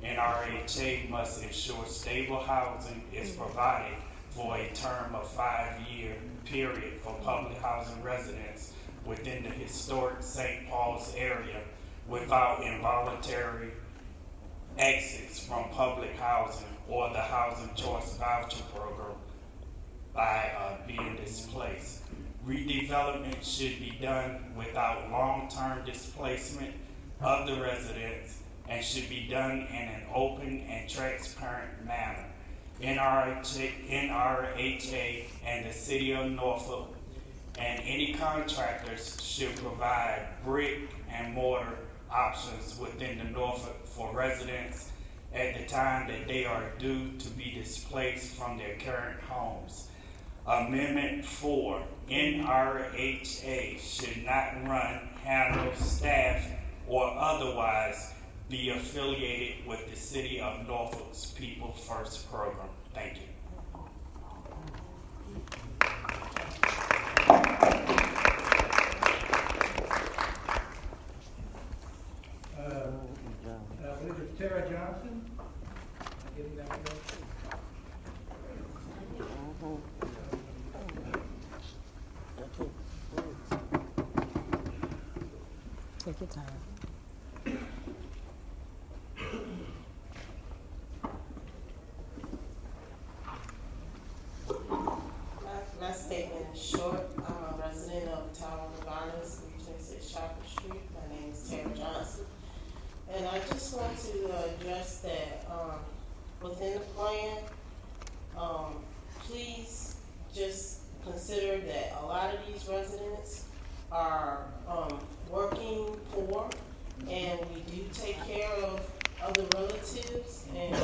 NRHA must ensure stable housing is provided for a term of 5-year period for public housing residents within the historic St. Paul's area without involuntary exits from public housing or the housing choice voucher program by being displaced. Redevelopment should be done without long-term displacement of the residents and should be done in an open and transparent manner. NRHA and the City of Norfolk and any contractors should provide brick and mortar options within the Norfolk for residents at the time that they are due to be displaced from their current homes. Amendment 4, NRHA should not run, handle, staff, or otherwise be affiliated with the City of Norfolk's People First program. Thank you. I believe it's Tara Johnson. Getting that one. Take your time. My statement is short. I'm a resident of the Tower of Garners, 326 Chapel Street. My name is Tara Johnson. And I just want to address that within the plan, please just consider that a lot of these residents are working poor, and we do take care of other relatives and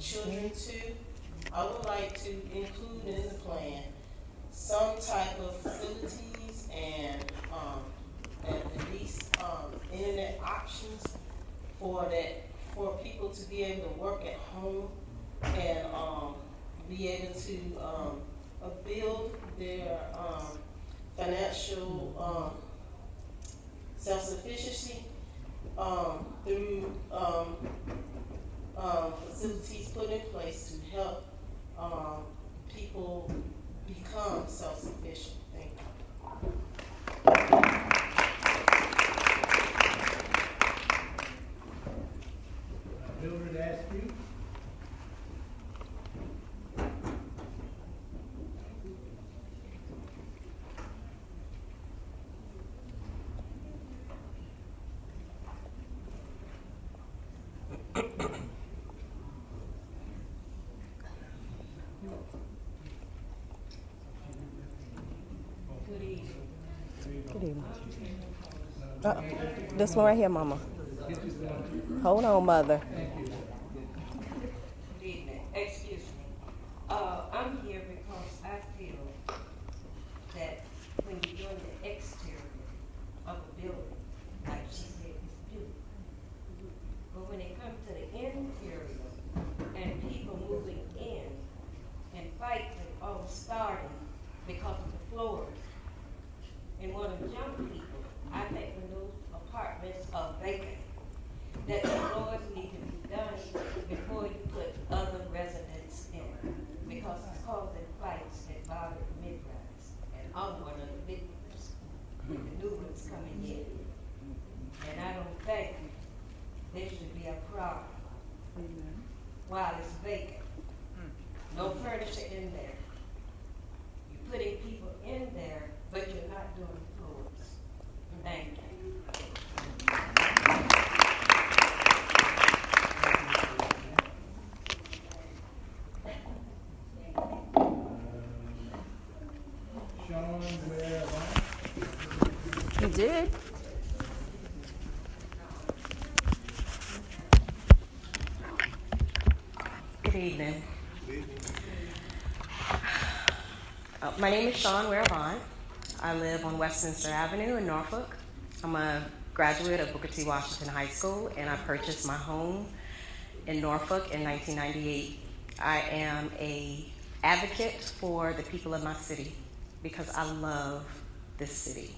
children too. I would like to include in the plan some type of facilities and at least internet options for people to be able to work at home and be able to build their financial self-sufficiency through facilities put in place to help people become self-sufficient. Thank you. Mildred Askew. Good evening. This one right here, Mama. Hold on, Mother. Good evening. Excuse me. I'm here because I feel that when you're doing the exterior of a building, like she said, it's beautiful. But when it comes to the interior and people moving in and fights and all starting because of the floors and want to jump people, I think when those apartments are vacant, that the floors need to be done before you put other residents in, because it's causing fights that bother the midrise. And I'm one of the victims, the new ones coming in. And I don't think there should be a problem while it's vacant. No furniture in there. You're putting people in there, but you're not doing floors. Thank you. Sean Ware-Avant. You did? Good evening. My name is Sean Ware-Avant. I live on Westminster Avenue in Norfolk. I'm a graduate of Booker T. Washington High School, and I purchased my home in Norfolk in 1998. I am an advocate for the people of my city because I love this city.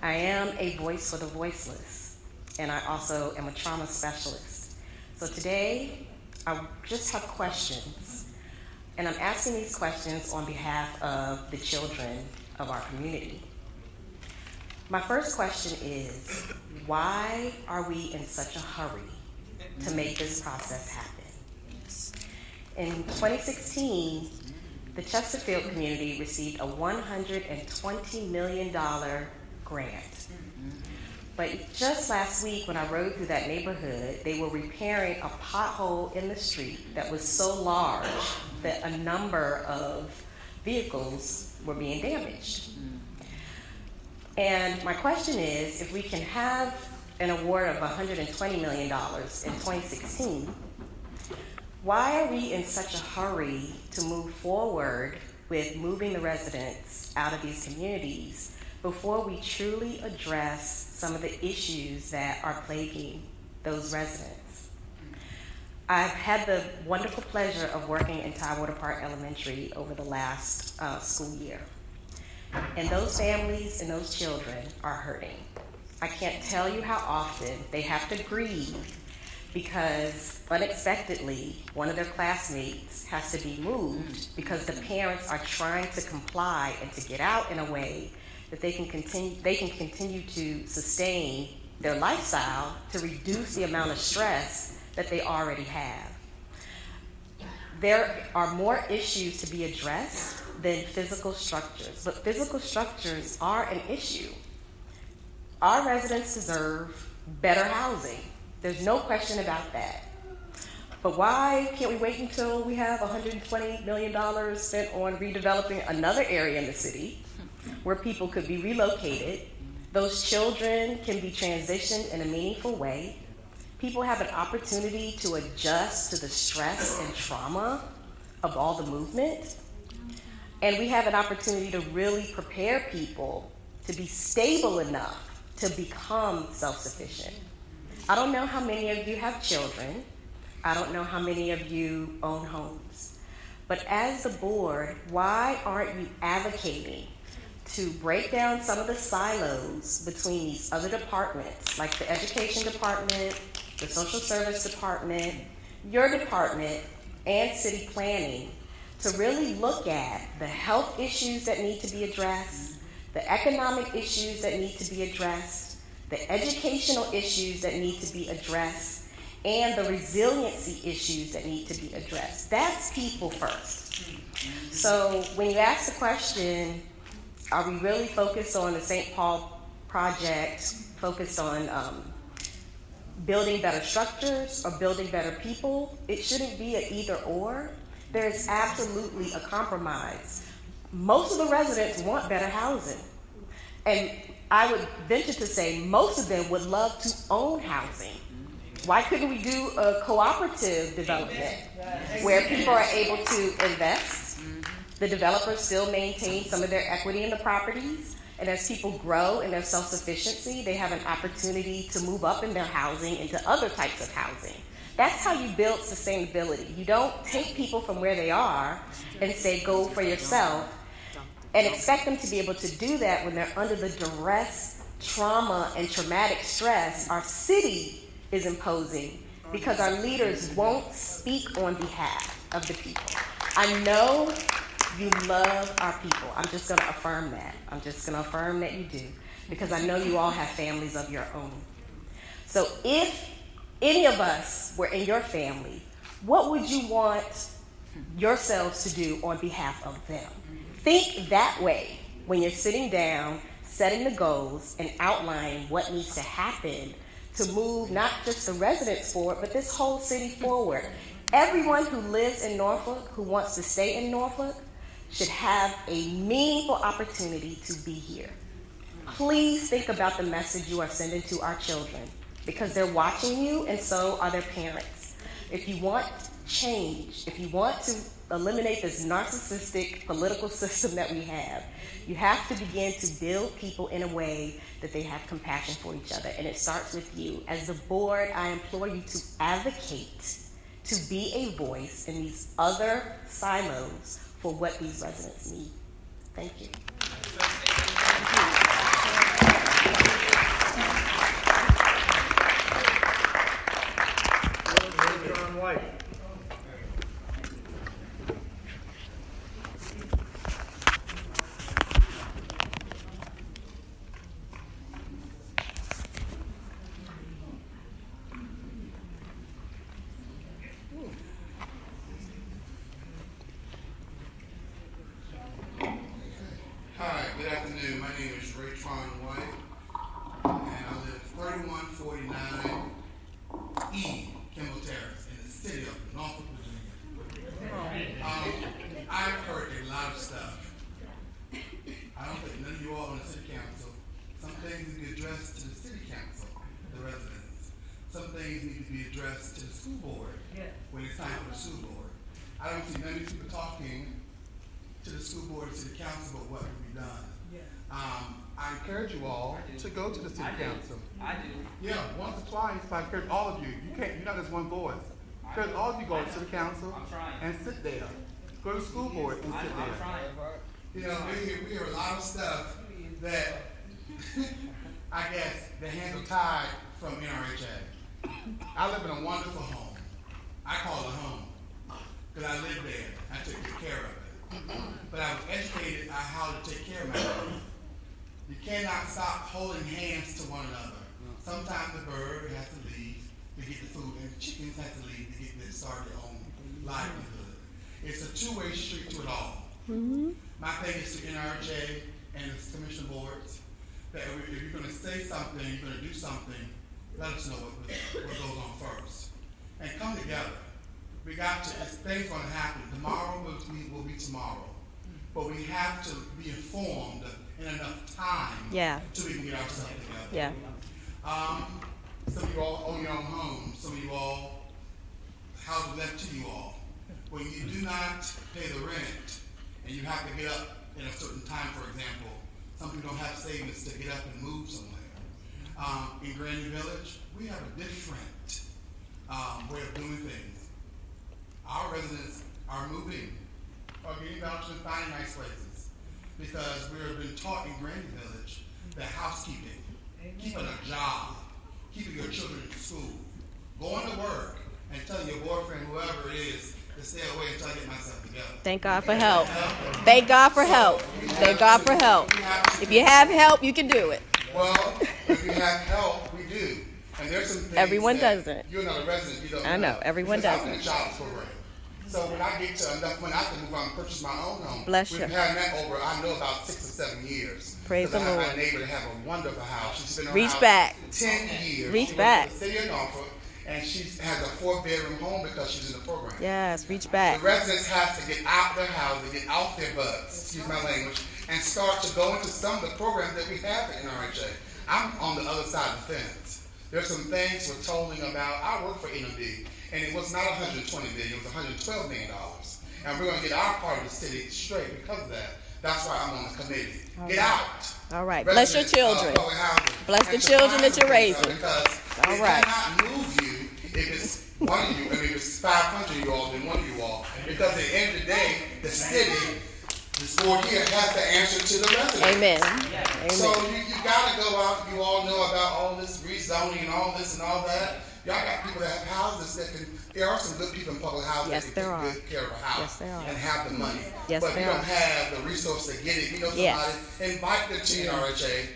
I am a voice for the voiceless, and I also am a trauma specialist. So today, I just have questions, and I'm asking these questions on behalf of the children of our community. My first question is, why are we in such a hurry to make this process happen? In 2016, the Chesterfield community received a $120 million grant. But just last week when I rode through that neighborhood, they were repairing a pothole in the street that was so large that a number of vehicles were being damaged. And my question is, if we can have an award of $120 million in 2016, why are we in such a hurry to move forward with moving the residents out of these communities before we truly address some of the issues that are plaguing those residents? I've had the wonderful pleasure of working in Tidewater Park Elementary over the last school year. And those families and those children are hurting. I can't tell you how often they have to grieve because unexpectedly one of their classmates has to be moved because the parents are trying to comply and to get out in a way that they can continue to sustain their lifestyle to reduce the amount of stress that they already have. There are more issues to be addressed than physical structures, but physical structures are an issue. Our residents deserve better housing. There's no question about that. But why can't we wait until we have $120 million spent on redeveloping another area in the city where people could be relocated, those children can be transitioned in a meaningful way, people have an opportunity to adjust to the stress and trauma of all the movement, and we have an opportunity to really prepare people to be stable enough to become self-sufficient. I don't know how many of you have children. I don't know how many of you own homes. But as the board, why aren't you advocating to break down some of the silos between these other departments, like the education department, the social service department, your department, and city planning, to really look at the health issues that need to be addressed, the economic issues that need to be addressed, the educational issues that need to be addressed, and the resiliency issues that need to be addressed. That's people first. So when you ask the question, are we really focused on the St. Paul project, focused on building better structures or building better people? It shouldn't be an either or. There's absolutely a compromise. Most of the residents want better housing. And I would venture to say most of them would love to own housing. Why couldn't we do a cooperative development where people are able to invest? The developers still maintain some of their equity in the properties, and as people grow in their self-sufficiency, they have an opportunity to move up in their housing into other types of housing. That's how you build sustainability. You don't take people from where they are and say, go for yourself, and expect them to be able to do that when they're under the duress, trauma, and traumatic stress our city is imposing because our leaders won't speak on behalf of the people. I know you love our people. I'm just going to affirm that. I'm just going to affirm that you do because I know you all have families of your own. So if any of us were in your family, what would you want yourselves to do on behalf of them? Think that way when you're sitting down, setting the goals, and outlining what needs to happen to move not just the residents forward, but this whole city forward. Everyone who lives in Norfolk, who wants to stay in Norfolk, should have a meaningful opportunity to be here. Please think about the message you are sending to our children because they're watching you and so are their parents. If you want change, if you want to eliminate this narcissistic political system that we have, you have to begin to build people in a way that they have compassion for each other. And it starts with you. As the board, I implore you to advocate, to be a voice in these other silos for what these residents need. Thank you. John White. Hi, good afternoon. My name is Ray-Tron White, and I live 3149 E. Kimball Terrace in the city of Norfolk, Virginia. I've heard a lot of stuff. I don't think none of you all on the city council. Some things need to be addressed to the city council, the residents. Some things need to be addressed to the school board when it's time for the school board. I don't see none of these people talking to the school board and to the council about what can be done. I encourage you all to go to the city council. I do. Yeah, once or twice, but I encourage all of you. You're not just one voice. I encourage all of you to go to city council and sit there. Go to the school board and sit there. You know, we hear a lot of stuff that I guess the hands are tied from NRHA. I live in a wonderful home. I call it a home because I live there. I took good care of it. But I was educated on how to take care of my home. You cannot stop holding hands to one another. Sometimes the bird has to leave to get the food, and the chickens have to leave to get their started on livelihood. It's a two-way street to it all. My thing is to NRJ and the commission boards that if you're going to say something, you're going to do something, let us know what goes on first. And come together. We got to, things going to happen. Tomorrow will be tomorrow. But we have to be informed in enough time so we can get ourselves together. Some of you all own your own homes. Some of you all, houses left to you all. When you do not pay the rent and you have to get up at a certain time, for example, some people don't have savings to get up and move somewhere. In Granny Village, we have a different way of doing things. Our residents are moving, are getting vouchers and finding nice places because we've been taught in Granny Village that housekeeping, keeping a job, keeping your children in school, going to work, and telling your boyfriend, whoever it is, to stay away until I get myself together. Thank God for help. Thank God for help. Thank God for help. If you have help, you can do it. Well, if you have help, we do. And there's some things Everyone that doesn't. You're not a resident, you don't know. I know. Everyone Because doesn't. I'm in the child program. So when I get to enough money, I can move on and purchase my own home. Bless We've you. had that over, I know, about 6 or 7 years. Praise the I have Lord. my neighbor that have a wonderful house. She's been in her Reach house back. 10 years. Reach She back. went to the city of Norfolk, and she has a 4-bedroom home because she's in the program. Yes, reach back. The residents have to get out their houses, get off their butts, excuse my language, and start to go into some of the programs that we have at NRHA. I'm on the other side of the fence. There's some things we're tolling about. I work for NMD, and it was not $120 million, it was $112 million. And we're going to get our part of the city straight because of that. That's why I'm on the committee. Get out. All right. Bless your children. Bless the And children that you're raising. Because All it right. cannot move you if it's one of you, I mean, if it's 500 of you all, then one of you all. Because at the end of the day, the city, this board here, has to answer to the residents. Amen. So Amen. you got to go out. You all know about all this rezoning and all this and all that. Y'all got people that have houses that can. There are some good people in public housing Yes, that there can are. take good care of a house Yes, there are. and have the money. Yes, but if you there don't are. have the resource to get it, you know somebody, Yes. invite them to NRHA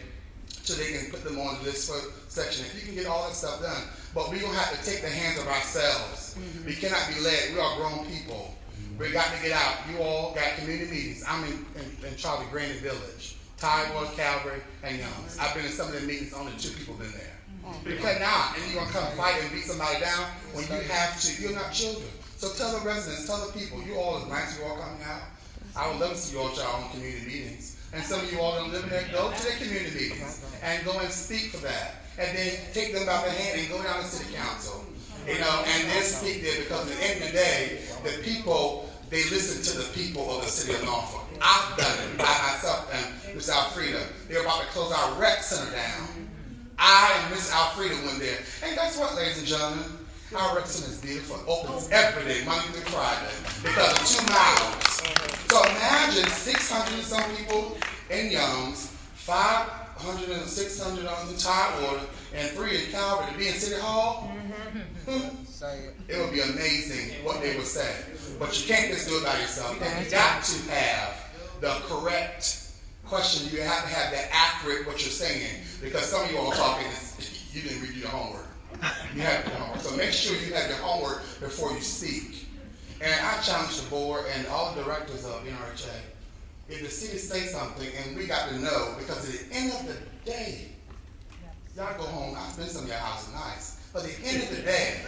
so they can put them on this section. If you can get all that stuff done, but we're going to have to take the hands of ourselves. We cannot be led. We are grown people. We got to get out. You all got community meetings. I'm in charge of Granny Village, Tidewater, Calvary, and Young's. I've been in some of the meetings, only 2 people been there. You cannot, and you're going to come fight and beat somebody down when you have to. You're not children. So tell the residents, tell the people, you all are nice, you all coming out. I would love to see you all at your own community meetings. And some of you all don't live in there, go to their community meetings and go and speak for that. And then take them by the hand and go down to city council. You know, and then speak there because at the end of the day, the people, they listen to the people of the city of Norfolk. I've done it by myself and Miss Alfreda. They're about to close our rec center down. I and Miss Alfreda went there. And guess what, ladies and gentlemen? Our rec center is beautiful. It opens every day, Monday through Friday, because of 2 miles. So imagine 600 and some people in Young's, 5 100 and 600 on the Tidewater and 3 in Calvary to be in City Hall, it would be amazing what they would say. But you can't just do it by yourself. You got to have the correct question. You have to have that accurate what you're saying, because some of you all are talking, you didn't read your homework. You have your homework. So make sure you have your homework before you speak. And I challenge the board and all the directors of NRHA, if the city say something and we got to know, because at the end of the day, y'all go home, I've been to some of your houses nice, but at the end of the day,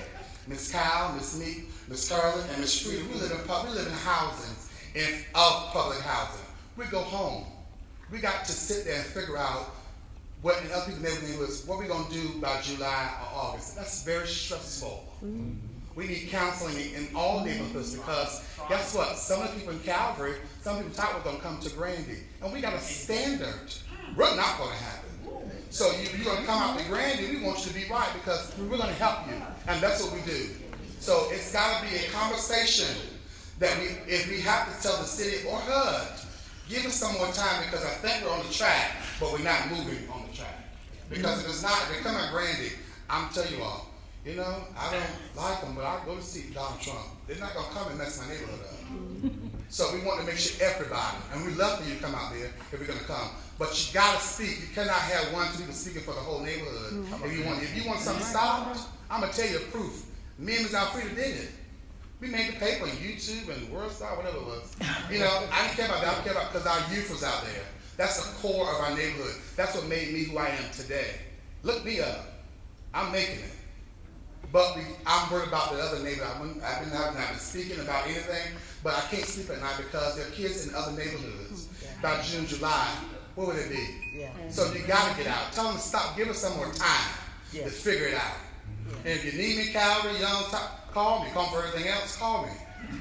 Miss Kyle, Miss Meek, Miss Carla, and Miss Frida, we live in housings, of public housing. We go home. We got to sit there and figure out what in other people's neighborhoods, what we're going to do by July or August. That's very stressful. We need counseling in all neighborhoods, because guess what? Some of the people in Calvary, some people thought we're going to come to Grandy. And we got a standard. We're not going to happen. So you're going to come out to Grandy, we want you to be right, because we're going to help you. And that's what we do. So it's got to be a conversation that if we have to tell the city or HUD, give us some more time, because I think we're on the track, but we're not moving on the track. Because if it's not, if they come at Grandy, I'm telling you all, you know, I don't like them, but I'll go to see Donald Trump. They're not going to come and mess my neighborhood up. So we want to make sure everybody, and we love for you to come out there if you're going to come, but you got to speak. You cannot have 1, 2 people speaking for the whole neighborhood. If you want something stopped, I'm going to tell you the proof. Me and Ms. Alfreda did it. We made the paper on YouTube and World Star, whatever it was. You know, I didn't care about that. I care about because our youth was out there. That's the core of our neighborhood. That's what made me who I am today. Look me up. I'm making it. But I'm worried about the other neighborhood. I've been speaking about anything, but I can't sleep at night because there are kids in other neighborhoods. By June, July, what would it be? So you got to get out. Tell them to stop. Give us some more time to figure it out. And if you need me, Calvary, Young, call me. Call for everything else, call me.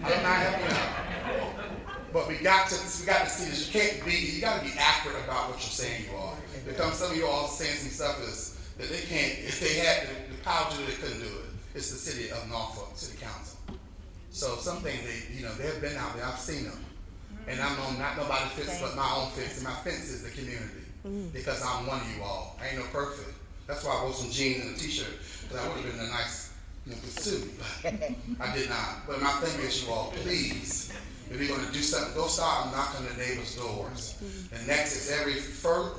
I don't mind helping you out. But we got to see this. You got to be accurate about what you're saying you are. Because some of you all saying some stuff that they can't, if they had the power to do it, they couldn't do it. It's the city of Norfolk, city council. So some things, they have been out there, I've seen them. And I'm on not nobody fence but my own fence. And my fence is the community. Because I'm one of you all. I ain't no perfect. That's why I wore some jeans and a t-shirt. Because I would have been in a nice suit. But I did not. But my thing is, you all, please, if you're going to do something, go start knocking on the neighbors' doors. The next is every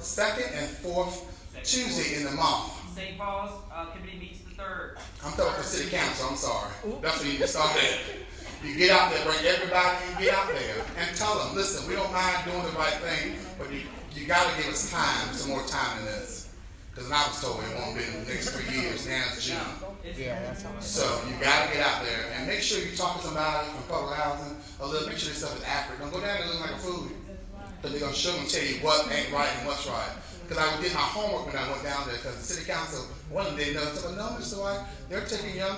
second and fourth Tuesday in the month. St. Paul's committee meets the 3rd. I'm talking about the city council, I'm sorry. That's where you can start at. You get out there, bring everybody, you get out there and tell them, listen, we don't mind doing the right thing, but you got to give us time, some more time in this. Because I was told it won't be in the next 3 years, now it's June. So you got to get out there and make sure you talk to somebody from public housing a little, make sure this stuff is accurate. Don't go down there looking like a food. Because they're going to show and tell you what ain't right and what's right. Because I did my homework when I went down there, because the city council, one of them didn't know. I said, no, Mr. White, they're taking young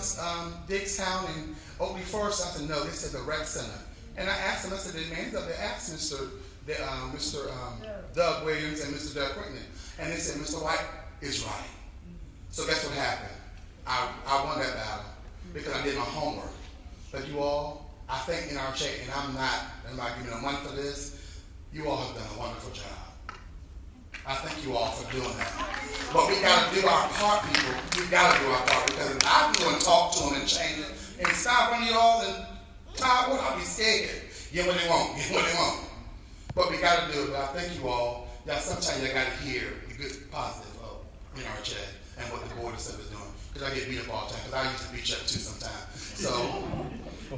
Dickstown and Oakley Forest. I said, no, this is the rec center. And I asked them, I said, the names of the asked Mr. Doug Williams and Mr. Doug Whitney. And they said, Mr. White is right. So guess what happened? I won that battle because I did my homework. But you all, I think in our check, and I'm not giving no money for this, you all have done a wonderful job. I thank you all for doing that. But we got to do our part, people. We got to do our part, because if I go and talk to them and change it, and stop on you all and Todd, I'll be scared. Get what they want. Get what they want. But we got to do it. But I thank you all. Y'all, sometimes you got to hear the good, positive in our chat and what the board and stuff is doing. Because I get beat up all the time. Because I used to beat you up too sometimes. So,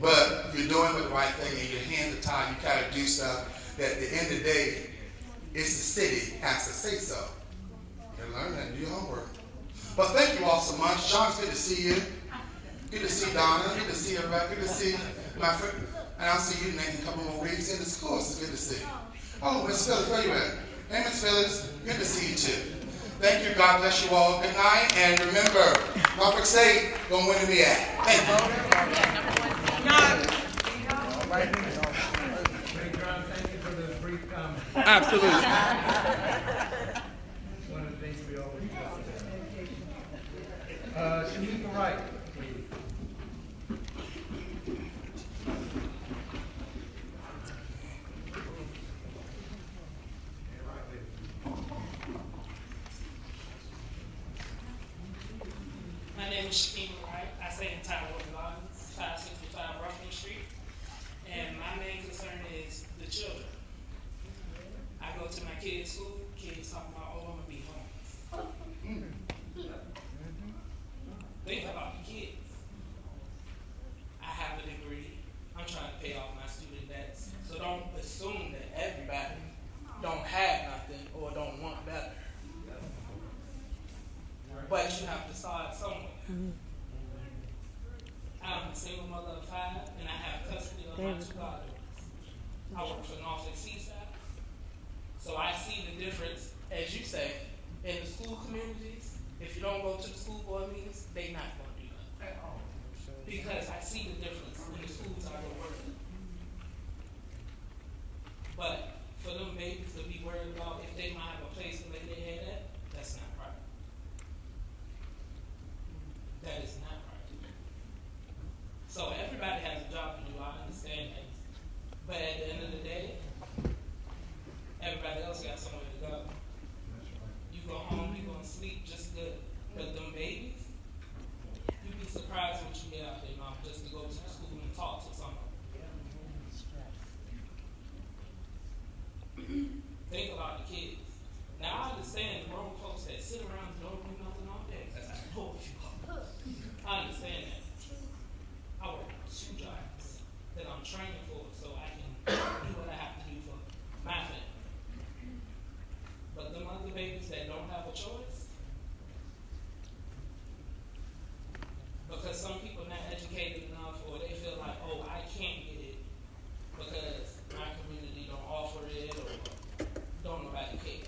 but you're doing the right thing, and your hands are tied. You got to do stuff that at the end of the day, it's the city has to say so. You learn that, do your homework. But thank you all so much. John, it's good to see you. Good to see Donna. Good to see everybody. Good to see my friend. And I'll see you in a couple more weeks. And of course, it's good to see you. Oh, Miss Phyllis, where you at? Hey, Miss Phyllis, good to see you too. Thank you. God bless you all. Good night. And remember, Norfolk State gonna win the MEAC. Thank you. Absolutely. One of the things we always do. Shanika Wright, please. is Shakima Wright. I stay in Tidewater Gardens, 565 Ruffin Street. And my main concern is the children. I go to my kids' school, kids talking about, oh, I'm gonna be home. Think about the kids. I have a degree. I'm trying to pay off my student debts. So don't assume that everybody don't have nothing or don't want better. But you have to start somewhere. I'm a single mother of 5, and I have custody of my 2 daughters. I work for Norfolk Seaside. So I see the difference, as you say, in the school communities. If you don't go to the school board meetings, they not going to do that. Because I see the difference in the schools I go work in. But for them babies to be worried about if they might have a place to lay their head at, that's not right. That is not right. So everybody has a job to do, I understand that. But at the end of the day, everybody else got somewhere to go. You go home, you go and sleep just good. But them babies, you'd be surprised what you get out there, mom, just to go to the school and talk to someone. Think about the kids. Now I understand grown folks that sit around and don't do nothing all day. That's how I told you. I understand that. I work 2 jobs that I'm training for so I can do what I have to do for my family. But them other babies that don't have a choice, because some people not educated enough or they feel like, oh, I can't get it because my community don't offer it or don't nobody care.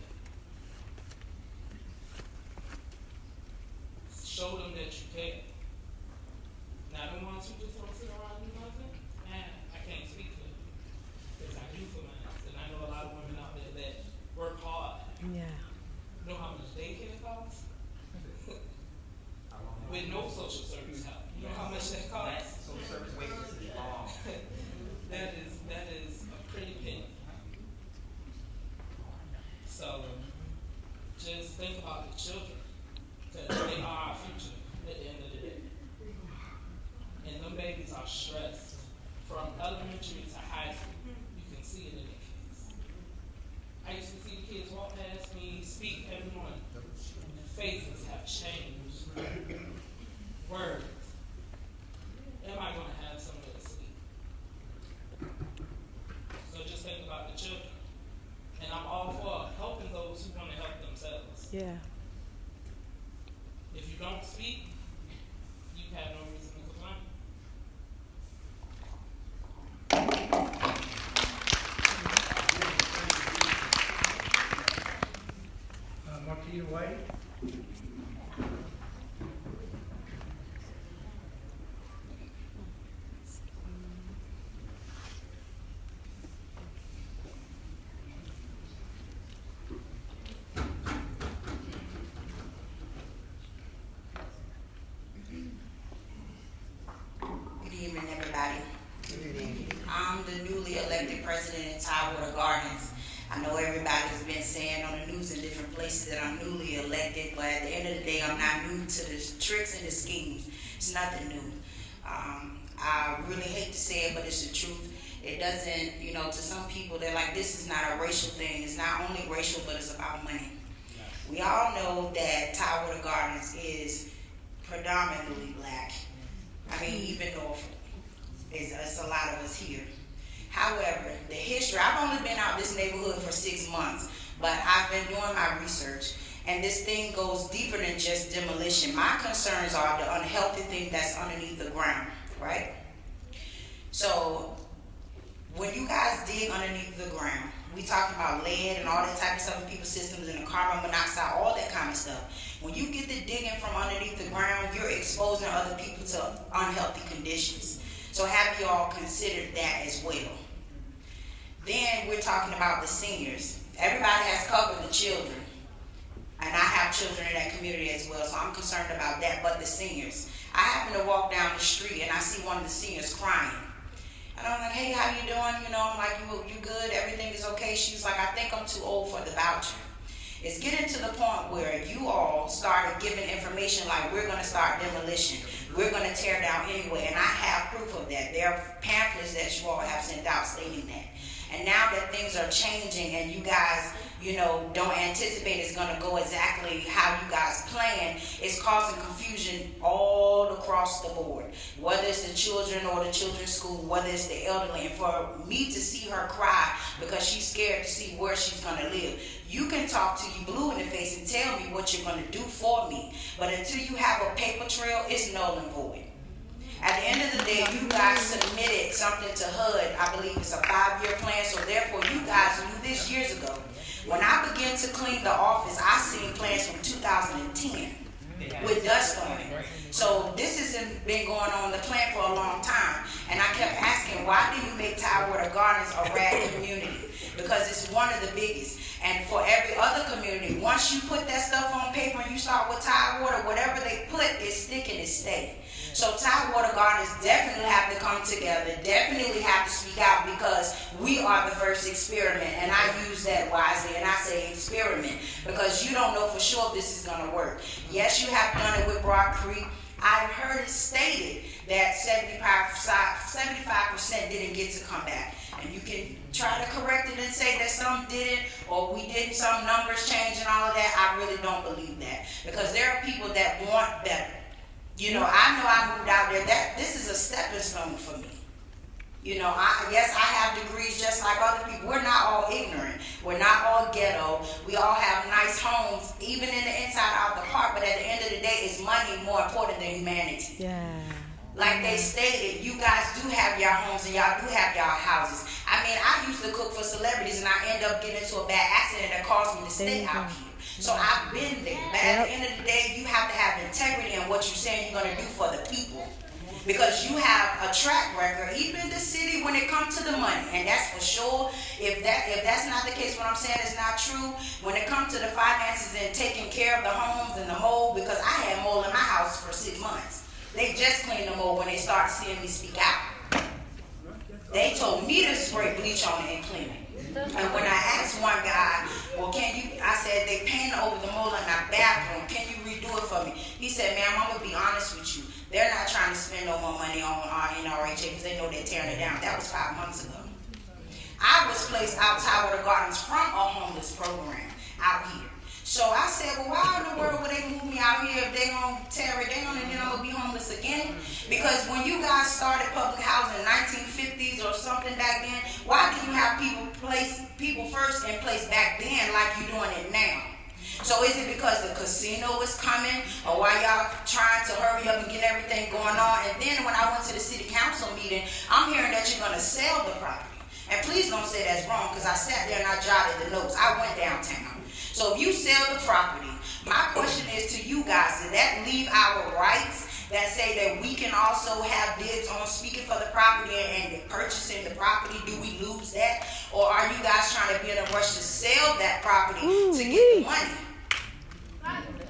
Show them that you care. Now, the ones who just want to sit around and do nothing, I can't speak for them. Because I do for mine. And I know a lot of women out there that work hard. Yeah. Know how much daycare costs? With no social service help. You know how much that costs? Social service wages is long. That is a pretty penny. So just think about the children. Because they are our future at the end of the day. And them babies are stressed. From elementary to high school, you can see it in the kids. I used to see the kids walk past me, speak every morning. Faces have changed. Words. Am I going to have somewhere to sleep? So just think about the children. And I'm all for helping those who want to help themselves. Yeah. If you don't speak, you have no reason to complain. Martina White. Good evening, everybody. I'm the newly elected president in Tidewater Gardens. I know everybody's been saying on the news in different places that I'm newly elected, but at the end of the day, I'm not new to the tricks and the schemes. It's nothing new. I really hate to say it, but it's the truth. It doesn't, to some people, they're like, this is not a racial thing. It's not only racial, but it's about money. We all know that Tidewater Gardens is predominantly black. I mean, even Norfolk. It's a lot of us here. However, the history, I've only been out this neighborhood for 6 months, but I've been doing my research, and this thing goes deeper than just demolition. My concerns are the unhealthy thing that's underneath the ground, right? So, when you guys dig underneath the ground, we talking about lead and all that type of stuff in people's systems and the carbon monoxide, all that kind of stuff. When you get the digging from underneath the ground, you're exposing other people to unhealthy conditions. So have you all considered that as well? Then we're talking about the seniors. Everybody has covered the children. And I have children in that community as well, so I'm concerned about that. But the seniors. I happen to walk down the street and I see one of the seniors crying. And I'm like, hey, how you doing? I'm like, you good? Everything is okay? She's like, I think I'm too old for the voucher. It's getting to the point where you all started giving information like we're going to start demolition. We're going to tear down anyway. And I have proof of that. There are pamphlets that you all have sent out stating that. And now that things are changing and you guys, don't anticipate it's going to go exactly how you guys plan, it's causing confusion all across the board. Whether it's the children or the children's school, whether it's the elderly. And for me to see her cry because she's scared to see where she's going to live. You can talk to you blue in the face and tell me what you're going to do for me. But until you have a paper trail, it's null and void. At the end of the day, you guys submitted something to HUD. I believe it's a 5-year plan, so therefore you guys knew this years ago. When I began to clean the office, I seen plans from 2010 with dust on it. So this has been going on, the plan, for a long time. And I kept asking, why do you make Tidewater Gardens a rad community? Because it's one of the biggest. And for every other community, once you put that stuff on paper and you start with Tidewater, whatever they put is stick and it stay. So Tidewater Gardens definitely have to come together, definitely have to speak out, because we are the first experiment. And I use that wisely, and I say experiment, because you don't know for sure if this is going to work. Yes, you have done it with Broad Creek. I've heard it stated that 75% didn't get to come back. And you can try to correct it and say that some didn't, or we didn't, some numbers change and all of that. I really don't believe that, because there are people that want better. I know I moved out there. This is a stepping stone for me. Yes, I have degrees just like other people. We're not all ignorant. We're not all ghetto. We all have nice homes, even in the inside out of the park. But at the end of the day, is money more important than humanity? Yeah. Like they stated, you guys do have your homes and y'all do have y'all houses. I mean, I used to cook for celebrities and I end up getting into a bad accident that caused me to stay out here. So I've been there. But at the end of the day, you have to have integrity in what you're saying you're going to do for the people. Because you have a track record, even the city, when it comes to the money. And that's for sure. If that's not the case, what I'm saying is not true. When it comes to the finances and taking care of the homes and the mold, because I had mold in my house for 6 months. They just cleaned the mold when they started seeing me speak out. They told me to spray bleach on it and clean it. And when I asked one guy, well, I said, they painted over the mold in my bathroom. Can you redo it for me? He said, ma'am, I'm going to be honest with you. They're not trying to spend no more money on NRHA because they know they're tearing it down. That was 5 months ago. I was placed out Tidewater Gardens from a homeless program out here. So I said, well, why in the world would they move me out here if they're going to tear it down and then I'm going to be homeless again? Because when you guys started public housing in the 1950s or something back then, why did you have people first and place back then like you're doing it now? So is it because the casino is coming, or why y'all trying to hurry up and get everything going on? And then when I went to the city council meeting, I'm hearing that you're going to sell the property. And please don't say that's wrong, because I sat there and I jotted the notes. I went downtown. So if you sell the property, my question is to you guys, did that leave our rights that say that we can also have bids on speaking for the property and purchasing the property? Do we lose that? Or are you guys trying to be in a rush to sell that property to get the money?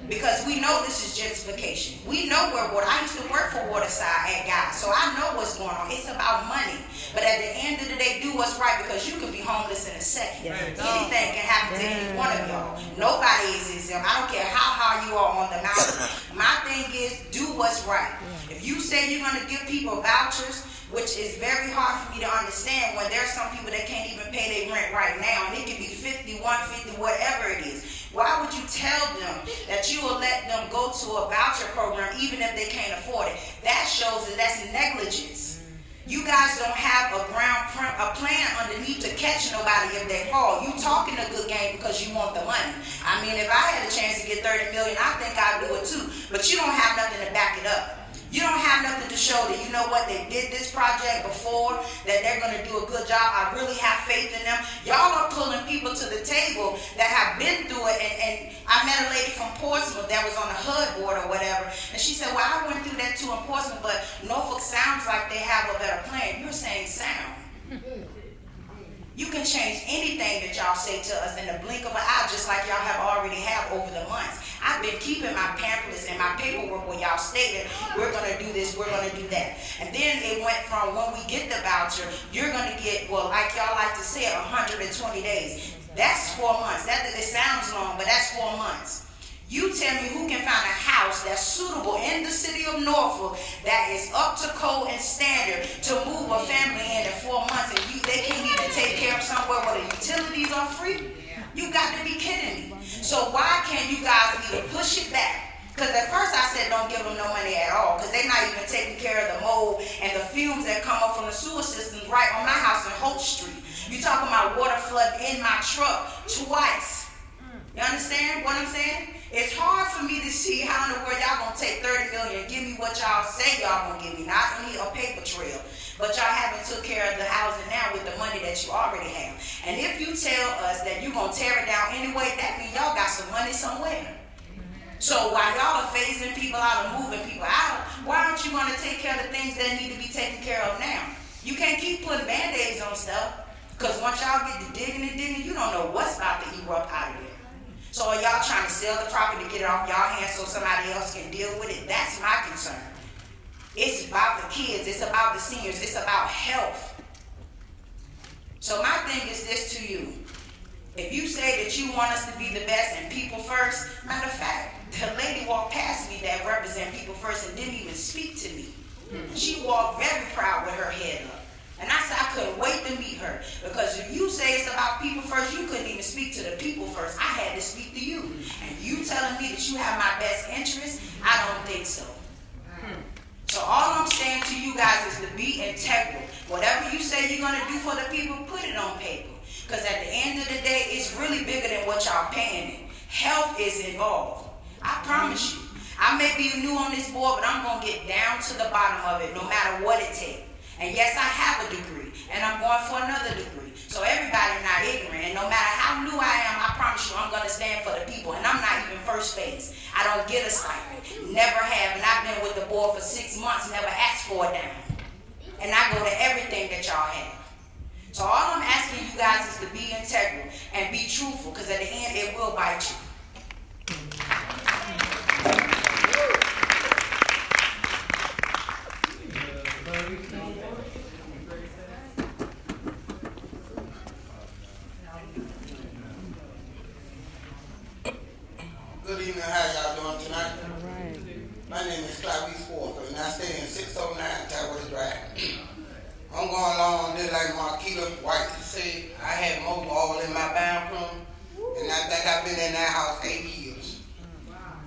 Because we know this is gentrification. We know where water. I used to work for Waterside at Guy, so I know what's going on. It's about money. But at the end of the day, do what's right, because you can be homeless in a second. Anything can happen to any one of y'all. Nobody is exempt. I don't care how high you are on the mountain. My thing is, do what's right. If you say you're going to give people vouchers, which is very hard for me to understand when there's some people that can't even pay their rent right now, and it could be 50, 150, whatever it is. Why would you tell them that you will let them go to a voucher program even if they can't afford it? That shows that that's negligence. You guys don't have a plan underneath to catch nobody if they fall. You talking a good game because you want the money. I mean, if I had a chance to get $30 million, I think I'd do it too. But you don't have nothing to back it up. You don't have nothing to show that, you know what, they did this project before, that they're going to do a good job. I really have faith in them. Y'all are pulling people to the table that have been through it. And I met a lady from Portsmouth that was on the HUD board or whatever. And she said, well, I went through that too in Portsmouth, but Norfolk sounds like they have a better plan. You're saying sound. You can change anything that y'all say to us in the blink of an eye, just like y'all have already have over the months. I've been keeping my pamphlets and my paperwork where y'all stated, we're going to do this, we're going to do that. And then it went from when we get the voucher, voucher, you're gonna get, well, like y'all like to say, 120 days. That's 4 months. It sounds long, but that's 4 months. You tell me who can find a house that's suitable in the city of Norfolk that is up to code and standard to move a family in 4 months, and they can't even take care of somewhere where the utilities are free? You got to be kidding me. So why can't you guys either push it back? Because at first I said don't give them no money at all, because they're not even taking care of the mold and the fumes that come up from the sewer systems right on my house in Hope Street. You talking about water flood in my truck twice. You understand what I'm saying? It's hard for me to see how in the world y'all gonna take $30 million and give me what y'all say y'all gonna give me, not only a paper trail, but y'all haven't took care of the housing now with the money that you already have. And if you tell us that you gonna tear it down anyway, that means y'all got some money somewhere. So while y'all are phasing people out and moving people out, why aren't you gonna take care of the things that need to be taken care of now? You can't keep putting band-aids on stuff, because once y'all get to digging and digging, you don't know what's about to erupt out of there. So are y'all trying to sell the property to get it off y'all hands so somebody else can deal with it? That's my concern. It's about the kids. It's about the seniors. It's about health. So my thing is this to you. If you say that you want us to be the best and people first, matter of fact, the lady walked past me that represent people first and didn't even speak to me. She walked very proud with her head up. And I said I couldn't wait to meet her, because if you say it's about people first, you couldn't even speak to the people first. I had to speak to you. And you telling me that you have my best interest, I don't think so. So all I'm saying to you guys is to be integral. Whatever you say you're going to do for the people, put it on paper. Because at the end of the day, it's really bigger than what y'all paying it. Health is involved. I promise you. I may be new on this board, but I'm going to get down to the bottom of it no matter what it takes. And yes, I have a degree, and I'm going for another degree. So everybody not ignorant, and no matter how new I am, I promise you I'm going to stand for the people, and I'm not even first phase. I don't get a stipend, never have, and I've been with the board for 6 months, never asked for a dime. And I go to everything that y'all have. So all I'm asking you guys is to be integral and be truthful, because at the end, it will bite you. Good evening, how y'all doing tonight? All right. My name is Clarice Walker, and I stay in 609 Tower Drive. I'm going along just like Marquita White said. I had mobile all in my bathroom, and I think I've been in that house 8 years.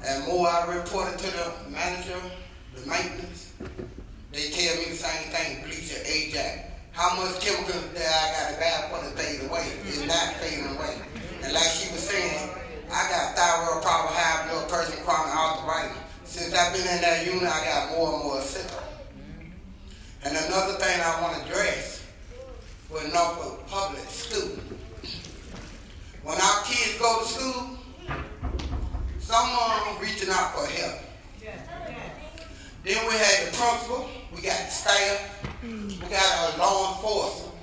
And more I reported to the manager, the maintenance, they tell me the same thing, bleach or Ajax. How much chemicals that I got to bath for to fade away? It's not fading away. And like she was saying, I got thyroid problem, high blood pressure, chronic arthritis. Since I've been in that unit, I got more and more sick. And another thing I want to address with Norfolk Public School. When our kids go to school, someone reaching out for help. Then we had the principal, we got the staff, we got a law enforcement,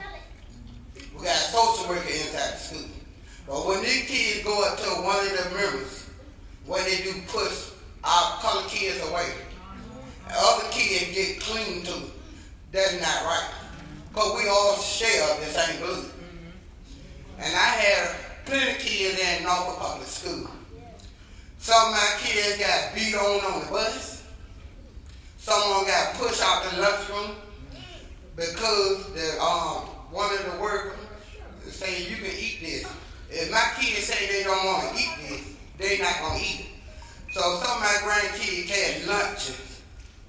we got a social worker inside the school. But when these kids go up to one of the members, what they do push our colored kids away. And other kids get clean to it. That's not right. Because we all share the same blood. And I had plenty of kids in Norfolk Public School. Some of my kids got beat on the bus. Someone got pushed out the lunchroom because the one of the workers said you can eat this. If my kids say they don't want to eat this, they're not going to eat it. So some of my grandkids had lunches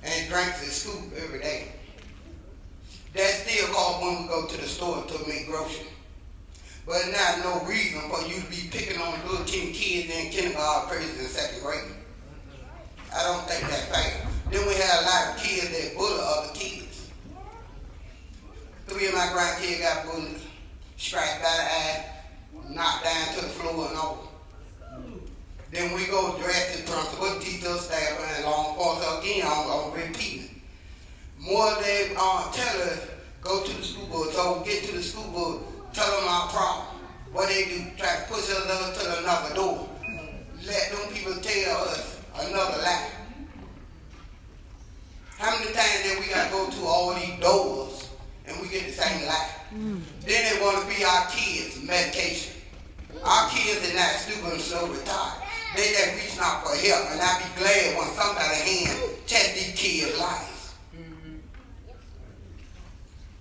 and drinks at school every day. That still costs when we go to the store to make groceries. But not no reason for you to be picking on little kids in kindergarten, first and second grade. I don't think that's fair. Then we had a lot of kids that bully other kids. 3 of my grandkids got bullied, scratched by the eye, knocked down to the floor and over. Then we go address the principal, teacher, staff, and law enforcement again. I'm repeating. More they tell us, go to the school board. So get to the school board, tell them our problem. What they do, try to push us to another door. Let them people tell us another lie. How many times did we got to go to all these doors and we get the same life. Then they want to be our kids' medication. Our kids are not stupid and slow retarded. They just reaching out for help, and I be glad when somebody hand test these kids' lives.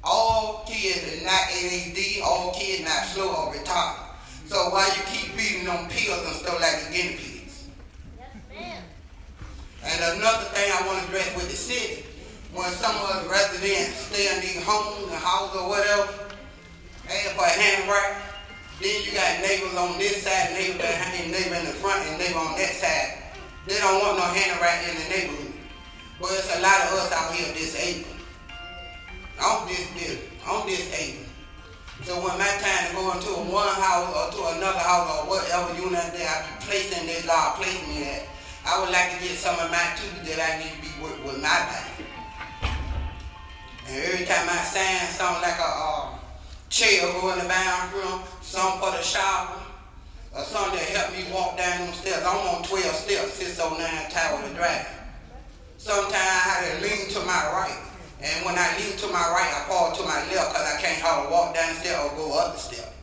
All kids are not ADHD, all kids not slow or retarded. So why you keep feeding them pills and stuff like the guinea pigs? And another thing I want to address with the city, when some of the residents stay in these homes and houses or whatever, ask for a handrail, then you got neighbors on this side, neighbor behind, neighbor in the front, and neighbor on that side. They don't want no handrail in the neighborhood. Well, it's a lot of us out here disabled. I'm disabled. So when my time to go into one house or to another house or whatever unit that I be placed in, that God placed me at, I would like to get some of my tools that I need to be with my body. And every time I sign something like a chair go in the bathroom, some for the shower, or something that help me walk down them stairs. I'm on 12 steps, 609 Tower to Drive. Sometimes I have to lean to my right. And when I lean to my right, I fall to my left because I can't hardly walk down the stairs or go up the step.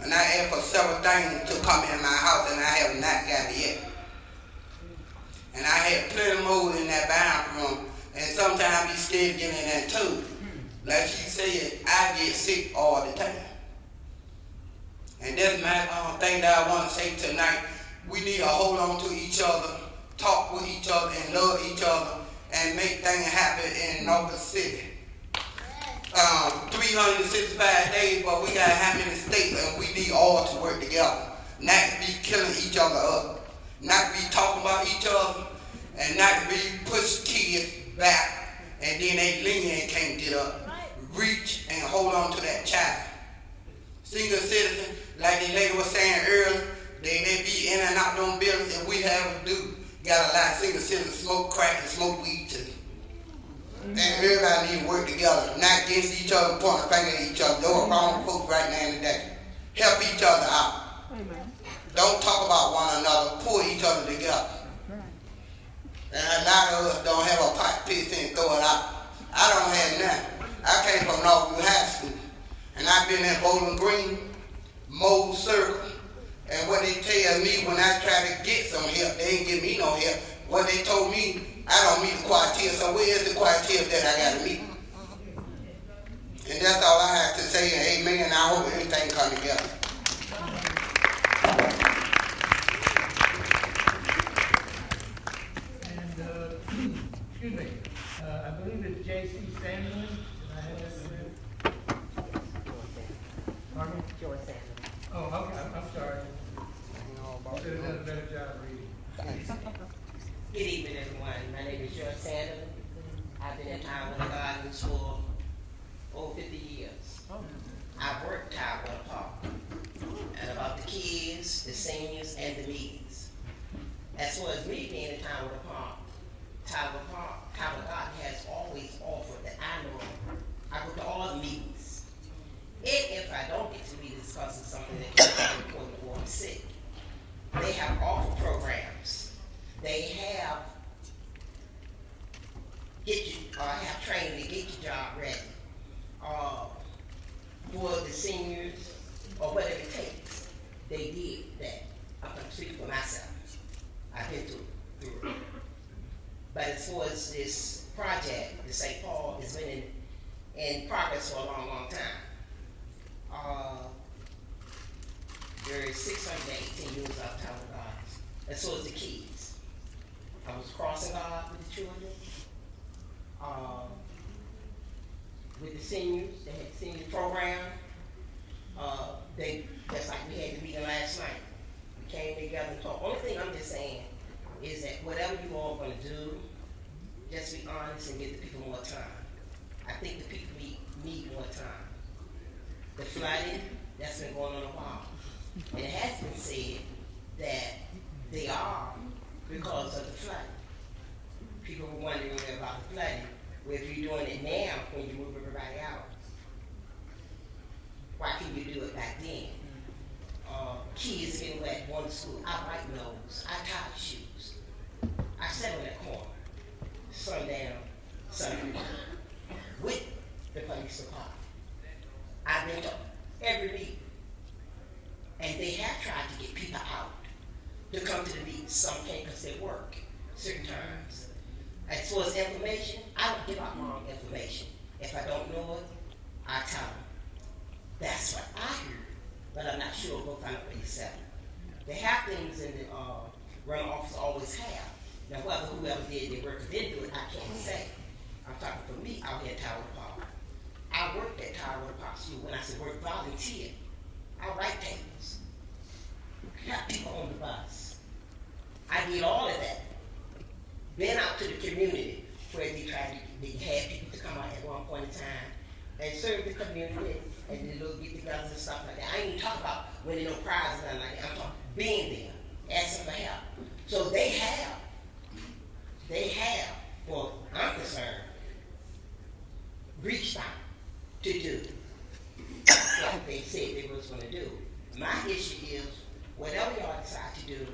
And I asked for several things to come in my house, and I have not got it yet. And I had plenty more in that bathroom, and sometimes I be scared getting in that too. Like she said, I get sick all the time. And that's my thing that I want to say tonight. We need to hold on to each other, talk with each other, and love each other, and make things happen in Norfolk City. 365 days, but we got how many states, and we need all to work together. Not to be killing each other up, not to be talking about each other, and not to be push kids back, and then they lean and can't get up. Reach and hold on to that child. Senior citizen, like the lady was saying earlier, they be in and out them buildings, and we have to do. Got a lot of senior citizens smoke crack and smoke weed too. And everybody need to work together, not against each other, point a finger at each other. Those are wrong folks right now in the day. Help each other out. Amen. Don't talk about one another, pull each other together. And a lot of us don't have a pot piece and throw it out. I don't have nothing. I came from Northwood High School, and I've been in Bowling Green, Mold Circle, and what they tell me when I try to get some help, they ain't give me no help. What they told me, I don't meet the criteria, so where is the criteria that I got to meet? And that's all I have to say, and amen, and I hope everything come together. And, excuse me, I believe it's J.C. Sandlin. I have that correct? Pardon me? George Sandlin. Oh, okay, I'm sorry. I should have done a better job reading. Good evening, everyone. My name is George Sandlin. I've been in Tidewater Gardens for over 50 years. I've worked Tidewater Park and about the kids, the seniors, and the needs. As far as me being in Tidewater Garden has always offered that I know I go to all the meetings. And if I don't get to meetings because of something that can be important or I'm sick, they have offer programs. They have have training to get your job ready, for the seniors or whatever it takes. They did that. I'm going to speak for myself. I've been through it. But as far as this project, the St. Paul has been in progress for a long, long time. There is 618 units of Tower Gardens. And so is the kids. I was crossing guard with the children. With the seniors, they had the senior program. Just like we had the meeting last night. We came together and talked. Only thing I'm just saying is that whatever you all are going to do, just be honest and give the people more time. I think the people need more time. The flooding, that's been going on a while. And it has been said that they are because of the flooding. People were wondering about the flooding. Well, if you're doing it now, when you move everybody out, why can't you do it back then? Kids getting wet going to school. I write notes. I tie shoes. I sat on that corner, sundown, with the police department. every meeting. And they have tried to get people out to come to the meetings. Some can't because they work certain times. As far as information, I don't give out wrong information. If I don't know it, I tell them. That's what I heard, but I'm not sure. Go find out for yourself. They have things in the running office always have. Now, whoever did their work or didn't do it, I can't say. I'm talking for me out here at Tower Park. I worked at Tower Park School. When I said work, volunteer. I write tables. Help people on the bus. I did all of that. Been out to the community where they had people to come out at one point in time and serve the community and the little get-togethers and stuff like that. I ain't even talk about winning no prizes or nothing like that. I'm talking being there, asking for help. So they have, well, I'm concerned, reached out to do what they said they was going to do. My issue is, whatever y'all decide to do,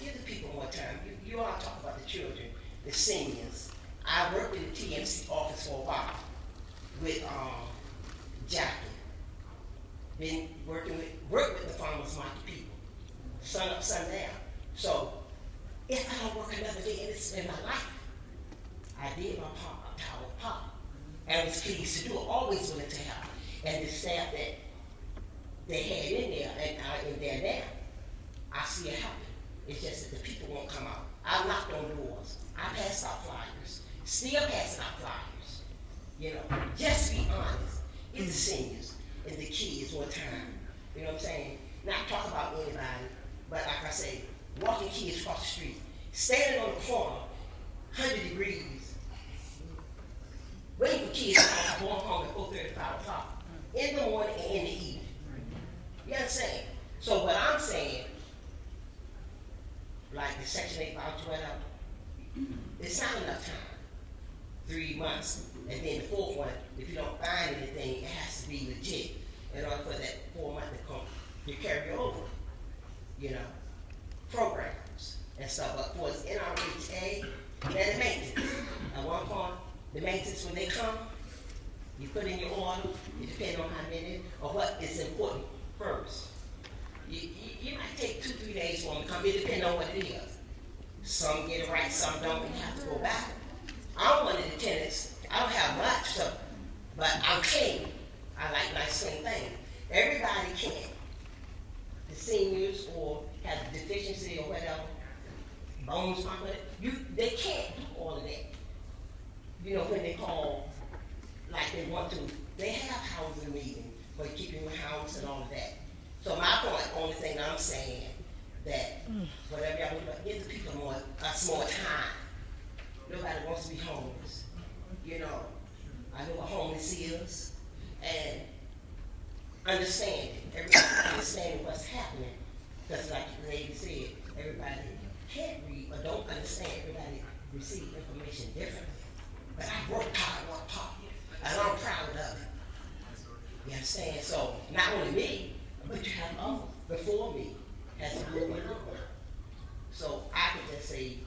give the people more time. You all talk about the children, the seniors. I worked in the TMC office for a while with Jackie. Been worked with the farmers market people, sun up, sun down. So if I don't work another day in my life, I did my part of Tower Park. And was pleased to do it, always willing to help. And the staff that they had in there and are in there now, I see it happen. It's just that the people won't come out. I knocked on doors. I passed out flyers. Still passing out flyers. You know, just be honest. It's the seniors and the kids one time. You know what I'm saying? Not talk about anybody, but like I say, walking kids across the street, standing on the corner, 100 degrees, waiting for kids to come home at 4:30, 5 o'clock in the morning and in the evening. You understand? So what I'm saying, like the Section 8 voucher went up, it's not enough time. 3 months. And then the fourth one, if you don't find anything, it has to be legit in order for that 4 month to come to carry over. You know, programs and stuff. But for its NRHA, and the maintenance. At one point, the maintenance, when they come, you put in your order, it depends on how many or what is important first. You might take 2-3 days for them to come. It depends on what it is. Some get it right, some don't, and you have to go back. I'm one of the tenants. I don't have much, so, but I'm clean. I like nice clean things. Everybody can't. The seniors or have a deficiency or whatever, bones, they can't do all of that. You know, when they call, like they want to, they have housing meetings for keeping the house and all of that. So my point, only thing I'm saying, that whatever y'all want to give the people us more time. Nobody wants to be homeless. You know, I know what homeless is, and understanding, everybody understanding what's happening, because like the lady said, everybody can't read or don't understand, everybody receive information differently. But I worked hard, and I'm proud of it. You understand? So, not only me, but you have others before me has been going on. So, I could just say,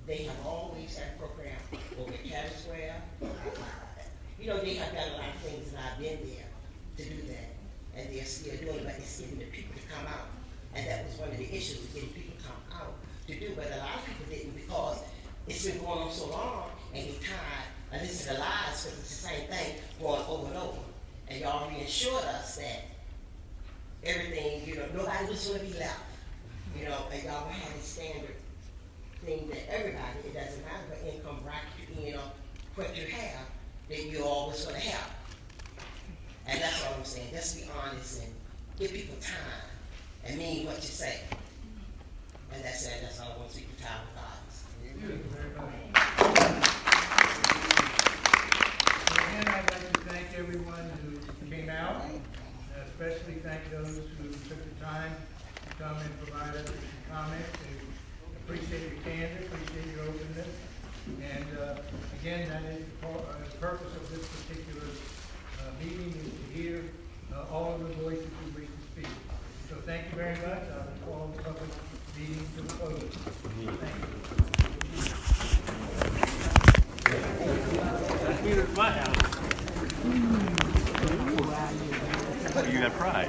they have always had a program over at Cabot Square. You know, they have done a lot of things, and I've been there to do that. And they're still doing it, but it's getting the people to come out. And that was one of the issues, getting people to come out to do. But a lot of people didn't, because it's been going on so long, and they're tired. And this is the lies, because it's the same thing going over and over. And y'all reassured us that everything, you know, nobody was going to be left. You know, and y'all will have a standard thing that everybody, it doesn't matter what income bracket you're in or what you have, that you're always going to have. And that's all I'm saying. Just be honest and give people time and mean what you say. And that's it. That's all I want to speak to time with God. Again, I'd like to thank everyone who came out, especially thank those who took the time to come and provide us with some comments. And appreciate your candor, appreciate your openness. And again, that is the purpose of this particular meeting, is to hear all of the voices who wish to speak. So thank you very much. I will call the public meeting to a close. Thank you. That's my house. You got pride.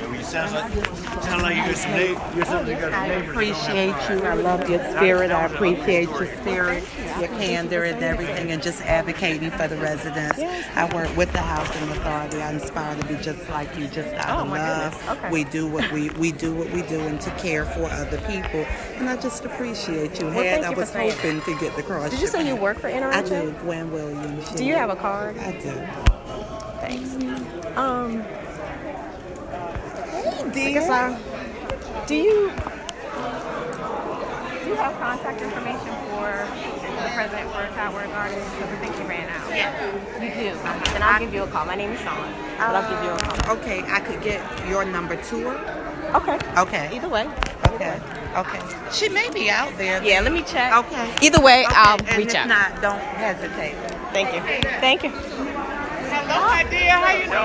You sound like you got some neighbors. I appreciate you. I love your spirit. I appreciate your spirit, your candor and everything, and just advocating for the residents. I work with the Housing Authority. I aspire to be just like you, just out of love. Okay. We do what we do and to care for other people. And I just appreciate you. Well, thank I you for was saying hoping to get the cross. Did you say you work for NRHA? I do. Gwen Williams. Do you have a card? I do. Thanks. Hey, dear. Do you have contact information for the president for Tower Gardens? Because I think he ran out. Yeah. You do? Then I'll give you a call. My name is Sean, but I'll give you a call. Okay, I could get your number to her. Okay. Okay. Either way. Okay. Okay. She may be out there. Yeah, let me check. Okay. Either way, Okay, I'll and reach if out. not, don't hesitate. Thank you. Thank you. Hello, my dear. How you doing?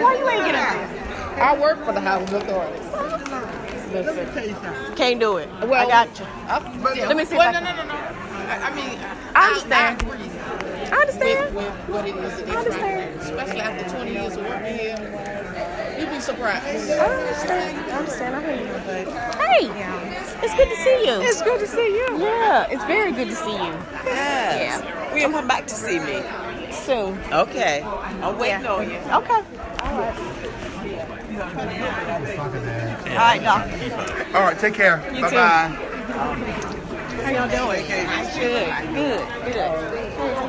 Why you ain't get up? I work for the Housing Authority. Listen. Let me tell you something. Can't do it. Well, I got you. Let me see if I can. No. I mean, I understand. agree. I understand. With what it is that I understand. especially after 20 years of working here. You'd be surprised. I understand. I hear you. Hey, it's good to see you. It's good to see you. Yeah, it's very good to see you. Yes. Yeah. Will you come back to see me? Soon. Okay. I'm waiting on you. Okay. All right, Doc. All right, take care. You Bye-bye. How y'all doing? Good. Hey, how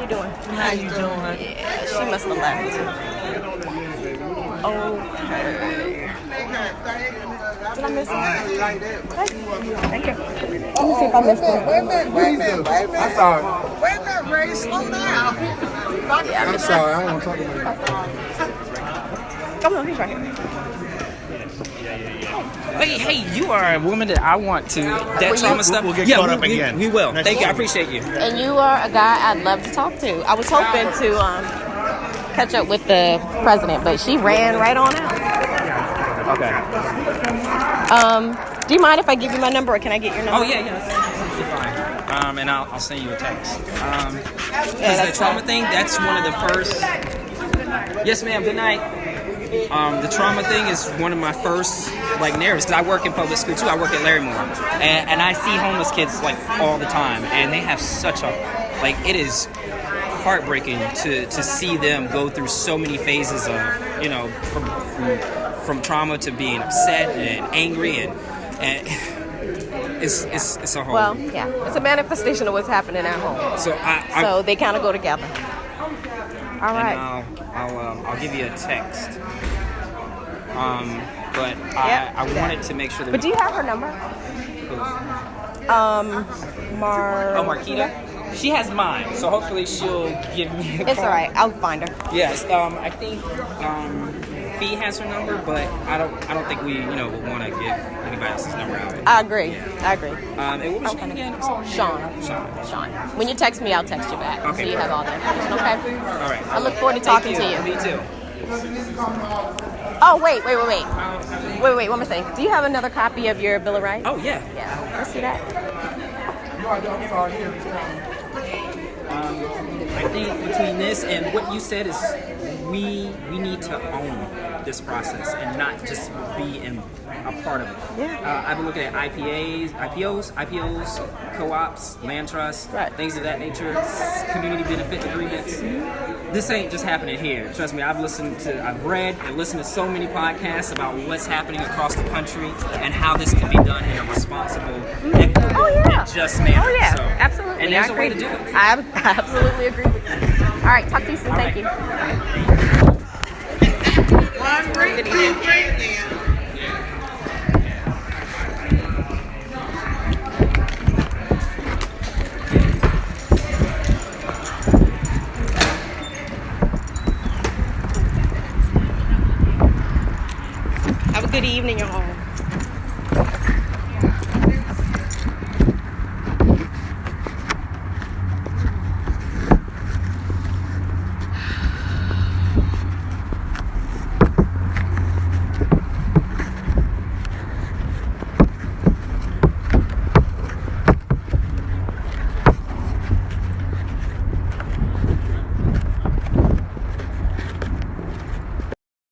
you doing? How you doing? Yeah, she must have left. Okay. Did I miss it? Thank you. Let me see if I missed it. Wait a minute. I'm sorry. Wait a minute, Ray. Slow down. Yeah, I'm sorry. I don't want to talk about it. Come on, he's right here. Hey, you are a woman that I want to. That trauma stuff. We'll get caught up again. We will. Next Thank you. I time. appreciate you. And you are a guy I'd love to talk to. I was hoping to catch up with the president, but she ran right on out. Okay. Do you mind if I give you my number, or can I get your number? Oh yeah. That's fine. And I'll send you a text. Yeah, the trauma thing. That's one of the first. Yes, ma'am. Good night. The trauma thing is one of my first narratives, because I work in public school too. I work at Larrymore, and I see homeless kids all the time, and they have such a it is heartbreaking to see them go through so many phases of from trauma to being upset and angry and it's a whole. Well, yeah, it's a manifestation of what's happening at home. So they kind of go together. All right. And I'll give you a text. But I wanted to make sure that. But do you have her number? Marquita? She has mine, so hopefully she'll give me a call. It's all right. I'll find her. Yes. I think Fee has her number, but I don't think we would want to give anybody else's number out. I agree. And what was your name again? Sean. When you text me, I'll text you back. Okay. So you have all the information. Okay. All right. I look forward to talking to you. Me too. Oh, wait. Wait, one more thing. Do you have another copy of your Bill of Rights? Oh, yeah. Yeah. Let's see that. I think between this and what you said is we need to own this process and not just be a part of it. Yeah. I've been looking at IPOs, co-ops, land trusts, things of that nature, community benefit agreements. This ain't just happening here. Trust me, I've read and listened to so many podcasts about what's happening across the country and how this can be done in a responsible, equitable, and just manner. Oh, yeah. So, Absolutely. And there's I a way agree. to do it. I absolutely agree with you. All right. Talk to you soon. Thank you. Good evening. Have a good evening, y'all.